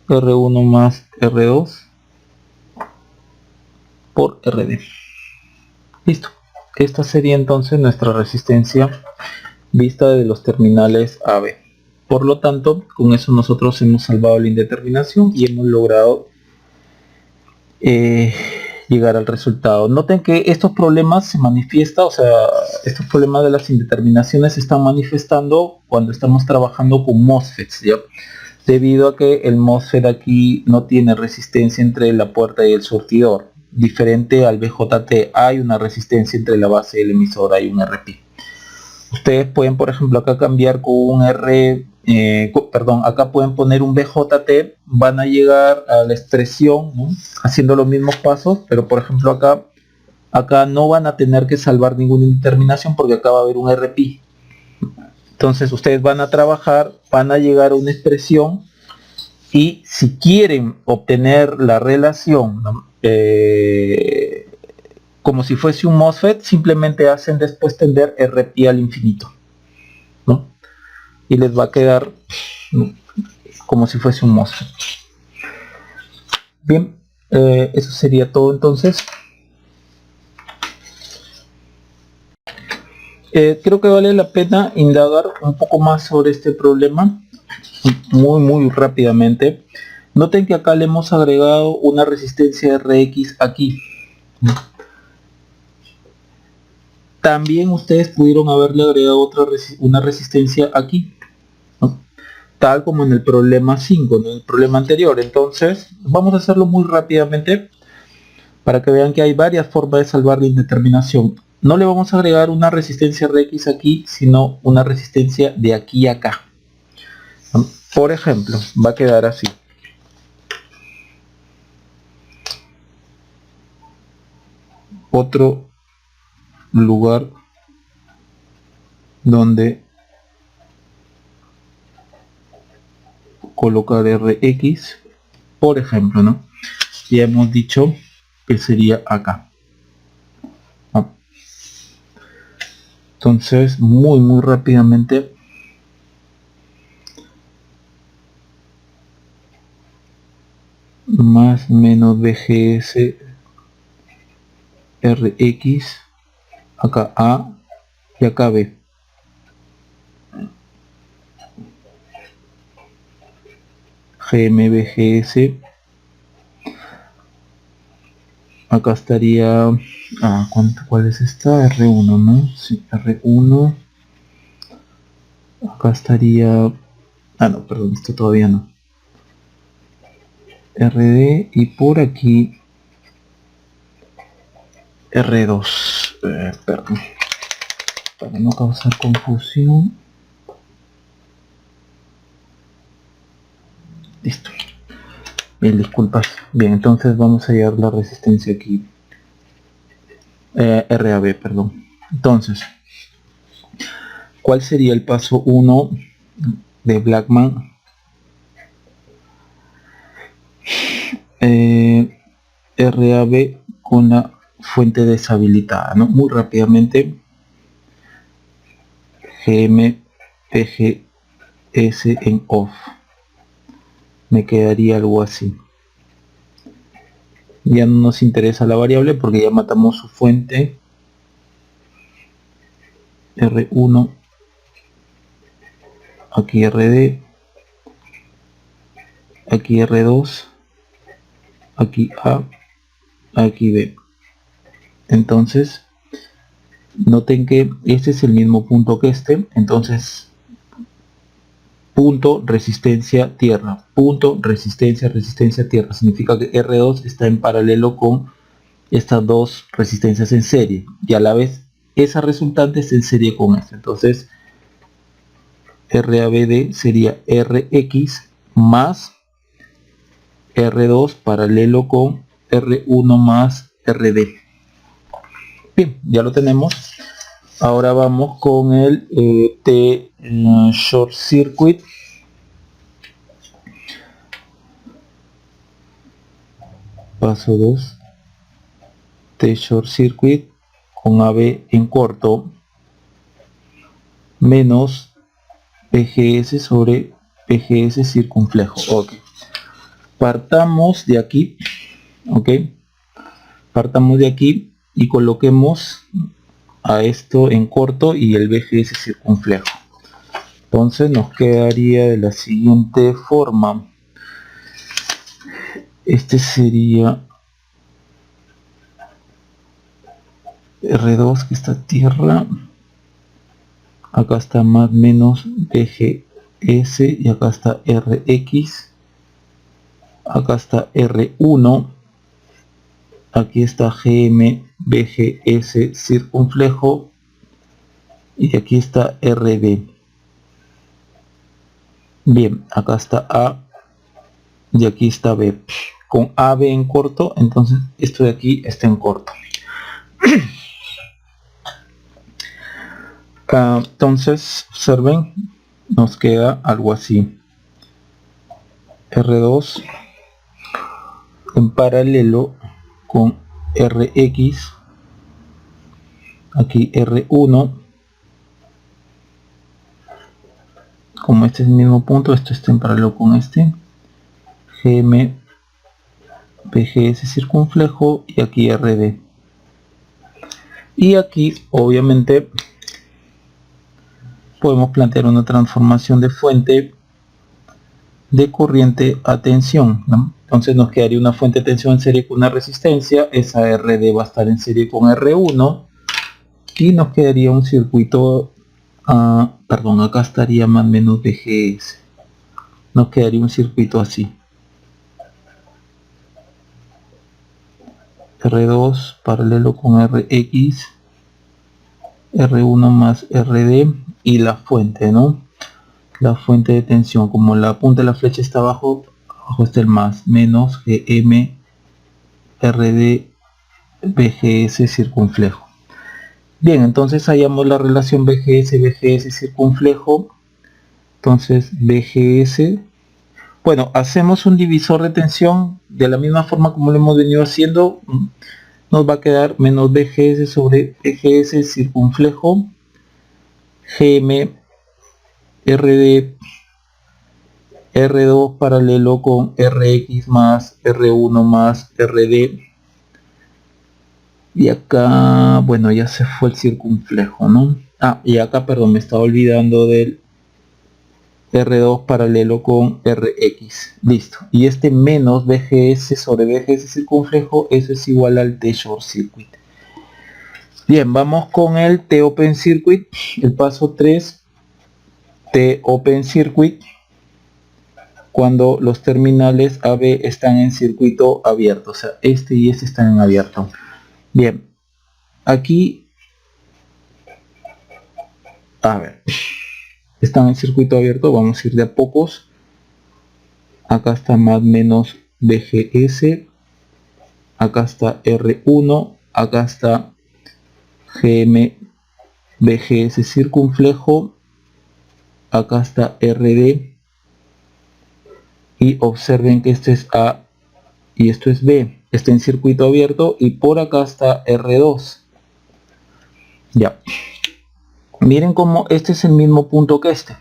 R1 más R2 por RD. Listo. Esta sería entonces nuestra resistencia vista de los terminales AB. Por lo tanto, con eso nosotros hemos salvado la indeterminación y hemos logrado llegar al resultado. Noten que estos problemas se manifiestan, o sea, estos problemas de las indeterminaciones se están manifestando cuando estamos trabajando con MOSFETs, ¿ya? Debido a que el MOSFET aquí no tiene resistencia entre la puerta y el surtidor, diferente al BJT. Hay una resistencia entre la base y el emisor, hay un RP. Ustedes pueden, por ejemplo, acá cambiar con un acá pueden poner un BJT, van a llegar a la expresión, ¿no? Haciendo los mismos pasos, pero por ejemplo acá no van a tener que salvar ninguna indeterminación porque acá va a haber un RP. Entonces ustedes van a trabajar, van a llegar a una expresión y si quieren obtener la relación, ¿no? Como si fuese un MOSFET, simplemente hacen después tender RP al infinito, ¿no? Y les va a quedar, ¿no?, como si fuese un MOSFET. Bien, eso sería todo entonces. Creo que vale la pena indagar un poco más sobre este problema muy rápidamente. Noten que acá le hemos agregado una resistencia Rx aquí. También ustedes pudieron haberle agregado una resistencia aquí, ¿no?, tal como en el problema 5, en el problema anterior. Entonces vamos a hacerlo muy rápidamente para que vean que hay varias formas de salvar la indeterminación. No le vamos a agregar una resistencia Rx aquí, sino una resistencia de aquí a acá. Por ejemplo, va a quedar así. Otro lugar donde colocar Rx, por ejemplo, ¿no? Ya hemos dicho que sería acá. Entonces, muy rápidamente más menos BGS Rx, acá A y acá B. GMBGS, acá estaría, ¿cuál es esta? R1, ¿no? Sí, R1. Acá estaría, no, perdón, esto todavía no. RD y por aquí R2. Perdón, para no causar confusión. Listo. Bien, disculpas. Bien, entonces vamos a hallar la resistencia aquí. RAB, perdón. Entonces, ¿cuál sería el paso 1 de Blackman? RAB con la fuente deshabilitada, ¿no? Muy rápidamente. GM PGS en off. Me quedaría algo así. Ya no nos interesa la variable porque ya matamos su fuente. R1, aquí RD, aquí R2, aquí A, aquí B. Entonces noten que este es el mismo punto que este. Entonces punto resistencia tierra, punto resistencia tierra, significa que R2 está en paralelo con estas dos resistencias en serie y a la vez esa resultante es en serie con esta. Entonces RABD sería RX más R2 paralelo con R1 más RD. Bien, ya lo tenemos. Ahora vamos con el T short circuit. Paso 2. T short circuit con AB en corto menos PGS sobre PGS circunflejo. Ok. Partamos de aquí. Ok. Partamos de aquí y coloquemos a esto en corto y el BGS circunflejo. Entonces nos quedaría de la siguiente forma. Este sería R2 que está tierra. Acá está más menos BGS y acá está RX. Acá está R1. Aquí está GM BGS circunflejo. Y aquí está RD. Bien, acá está A y aquí está B. Con AB en corto, entonces esto de aquí está en corto. Entonces, observen, nos queda algo así. R2 en paralelo con RX. Aquí R1. Como este es el mismo punto, esto está en paralelo con este. GM PGS circunflejo y aquí RD. Y aquí obviamente podemos plantear una transformación de fuente de corriente a tensión, ¿no? Entonces nos quedaría una fuente de tensión en serie con una resistencia, esa RD va a estar en serie con R1 y nos quedaría un circuito, perdón, acá estaría más o menos BGS, nos quedaría un circuito así. R2 paralelo con RX, R1 más RD y la fuente, ¿no? La fuente de tensión, como la punta de la flecha está abajo, abajo está el más, menos GM RD BGS circunflejo. Bien, entonces hallamos la relación BGS circunflejo. Entonces BGS, bueno, hacemos un divisor de tensión de la misma forma como lo hemos venido haciendo. Nos va a quedar menos BGS sobre BGS circunflejo, GM RD R2 paralelo con RX más R1 más RD. Y acá, bueno, ya se fue el circunflejo, ¿no? Y acá, perdón, me estaba olvidando del R2 paralelo con RX. Listo. Y este menos BGS sobre BGS circunflejo, eso es igual al T short circuit. Bien, vamos con el T open circuit. El paso 3, T open circuit. cuando los terminales AB están en circuito abierto, o sea, este y este están en abierto. Bien, aquí, a ver, están en circuito abierto, vamos a ir de a pocos. Acá está más menos BGS, acá está R1, acá está GM BGS circunflejo, acá está RD, y observen que este es A y esto es B, está en circuito abierto, y por acá está R2. Ya, miren cómo este es el mismo punto que este.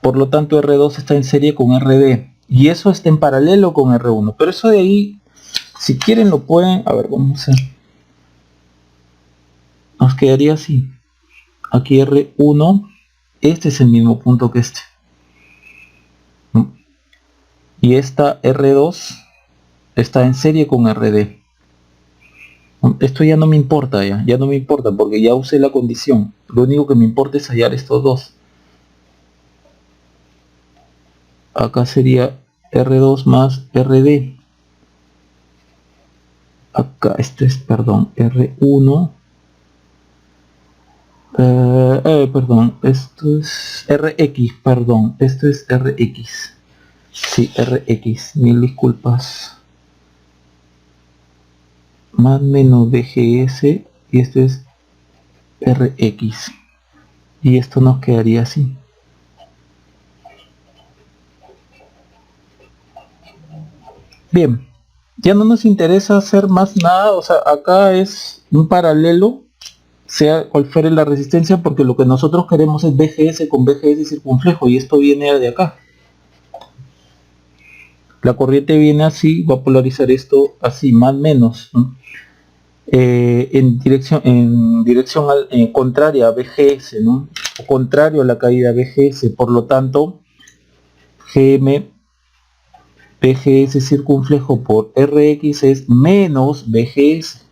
Por lo tanto R2 está en serie con RD y eso está en paralelo con R1, pero eso de ahí, si quieren lo pueden, a ver, vamos a hacer, nos quedaría así. Aquí R1, este es el mismo punto que este, y esta R2 está en serie con RD. Esto ya no me importa, ya no me importa porque ya usé la condición. Lo único que me importa es hallar estos dos. Acá sería R2 más RD. Acá esto es, perdón, R1. Perdón, esto es RX, perdón, esto es RX. Sí, RX, mil disculpas. Más menos BGS y esto es RX. Y esto nos quedaría así. Bien, ya no nos interesa hacer más nada, o sea, acá es un paralelo, sea cual fuere la resistencia, porque lo que nosotros queremos es BGS con BGS circunflejo, y esto viene de acá. La corriente viene así, va a polarizar esto así, más o menos, ¿no? En dirección contraria a BGS, ¿no? O contrario a la caída BGS, por lo tanto, GM BGS circunflejo por RX es menos BGS.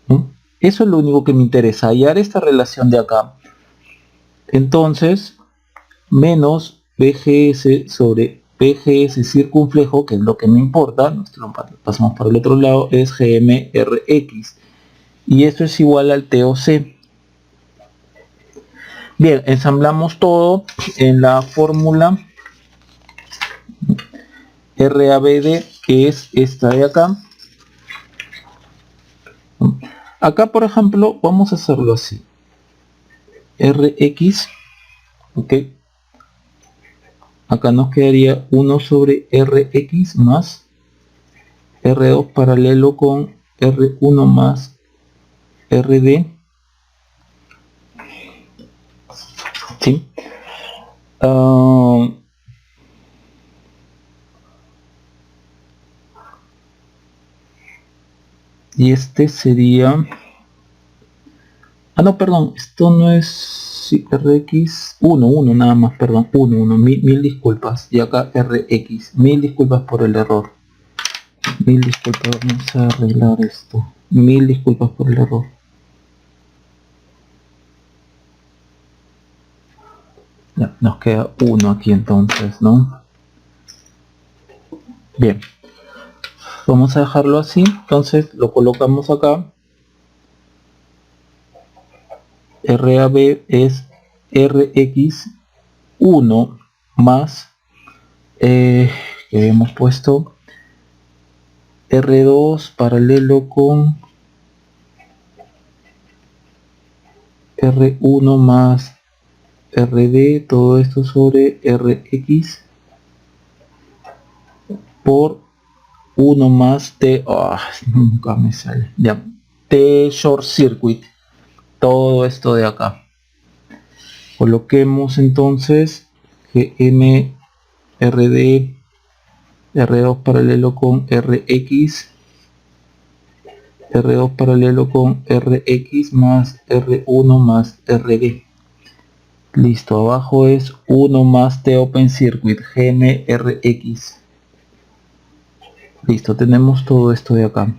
¿No? Eso es lo único que me interesa, hallar esta relación de acá. Entonces, menos BGS sobre BGS circunflejo, que es lo que me importa, nuestro pasamos para el otro lado, es GMRX. Y esto es igual al TOC. Bien, ensamblamos todo en la fórmula RABD, que es esta de acá. Acá, por ejemplo, vamos a hacerlo así. RX, ok. Acá nos quedaría 1 sobre RX más R2 paralelo con R1 más RD. ¿Sí? Y este sería... no, perdón, esto no es sí, RX 1 nada más, perdón, 1 mil disculpas. Y acá RX, mil disculpas por el error. Mil disculpas, vamos a arreglar esto. Mil disculpas por el error. Ya, nos queda 1 aquí entonces, ¿no? Bien. Vamos a dejarlo así, entonces lo colocamos acá. RAB es RX1 más que hemos puesto R2 paralelo con R1 más RD, todo esto sobre RX por 1 más T, nunca me sale, ya, T short circuit, todo esto de acá. Coloquemos entonces GM RD R2 paralelo con RX, R2 paralelo con RX más R1 más RD. Listo, abajo es 1 más T open circuit GMRX. Listo, tenemos todo esto de acá.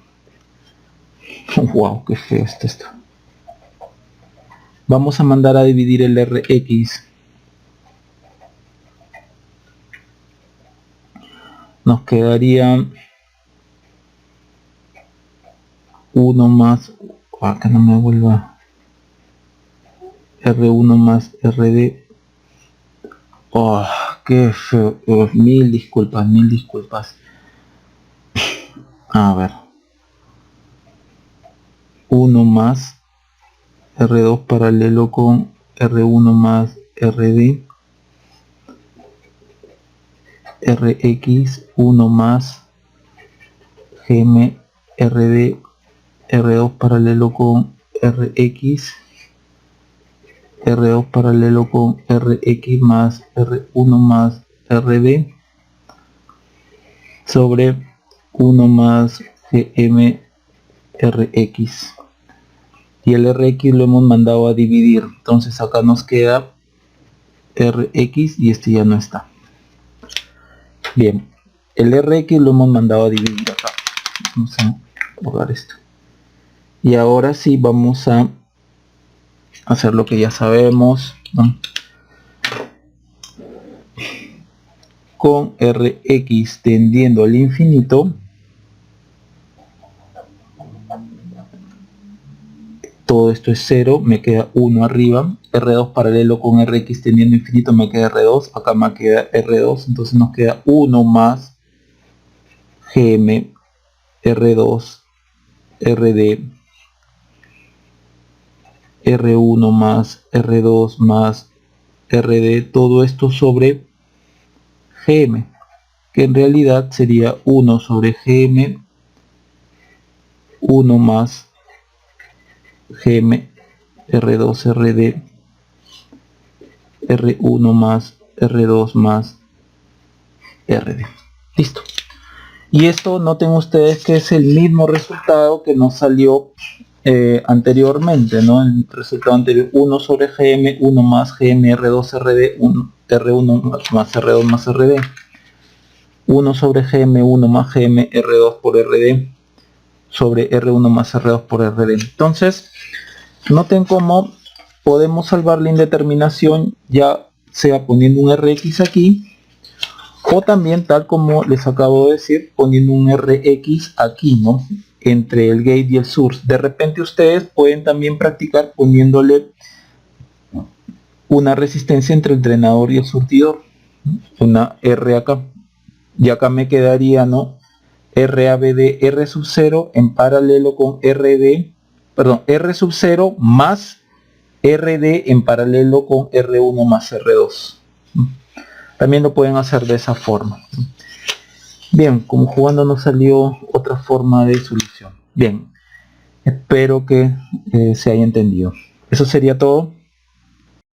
Wow, qué feo está esto. Vamos a mandar a dividir el RX. nos quedaría 1 más, que no me vuelva, R1 más RD. Oh, qué feo. Oh, mil disculpas, mil disculpas. A ver, 1 más R2 paralelo con R1 más RD, RX 1 más GM RD, R2 paralelo con RX, R2 paralelo con RX más R1 más RD sobre 1 más GM RX, y el RX lo hemos mandado a dividir, entonces acá nos queda RX y este ya no está. Bien, el RX lo hemos mandado a dividir acá. Vamos a borrar esto. Y ahora sí vamos a hacer lo que ya sabemos, ¿no? Con Rx tendiendo al infinito, todo esto es 0, me queda 1 arriba. R2 paralelo con Rx tendiendo infinito, me queda R2, acá me queda R2, entonces nos queda 1 más Gm R2 RD, R1 más R2 más RD, todo esto sobre Gm, que en realidad sería 1 sobre Gm 1 más Gm R2 RD, R1 más R2 más RD. Listo. Y esto noten ustedes que es el mismo resultado que nos salió anteriormente, ¿no? El resultado anterior, 1 sobre Gm, 1 más Gm R2 RD, 1, R1 más R2 más RD, 1 sobre Gm, 1 más Gm R2 por RD, sobre R1 más R2 por RD. Entonces, noten cómo podemos salvar la indeterminación, ya sea poniendo un Rx aquí, o también tal como les acabo de decir, poniendo un Rx aquí, ¿no? Entre el gate y el source. De repente ustedes pueden también practicar poniéndole una resistencia entre el drenador y el surtidor, una R acá, y acá me quedaría, ¿no? RABD R sub 0 en paralelo con RD, perdón, R sub 0 más RD en paralelo con R1 más R2. También lo pueden hacer de esa forma. Bien, como jugando nos salió otra forma de solución. Bien, espero que se haya entendido. Eso sería todo.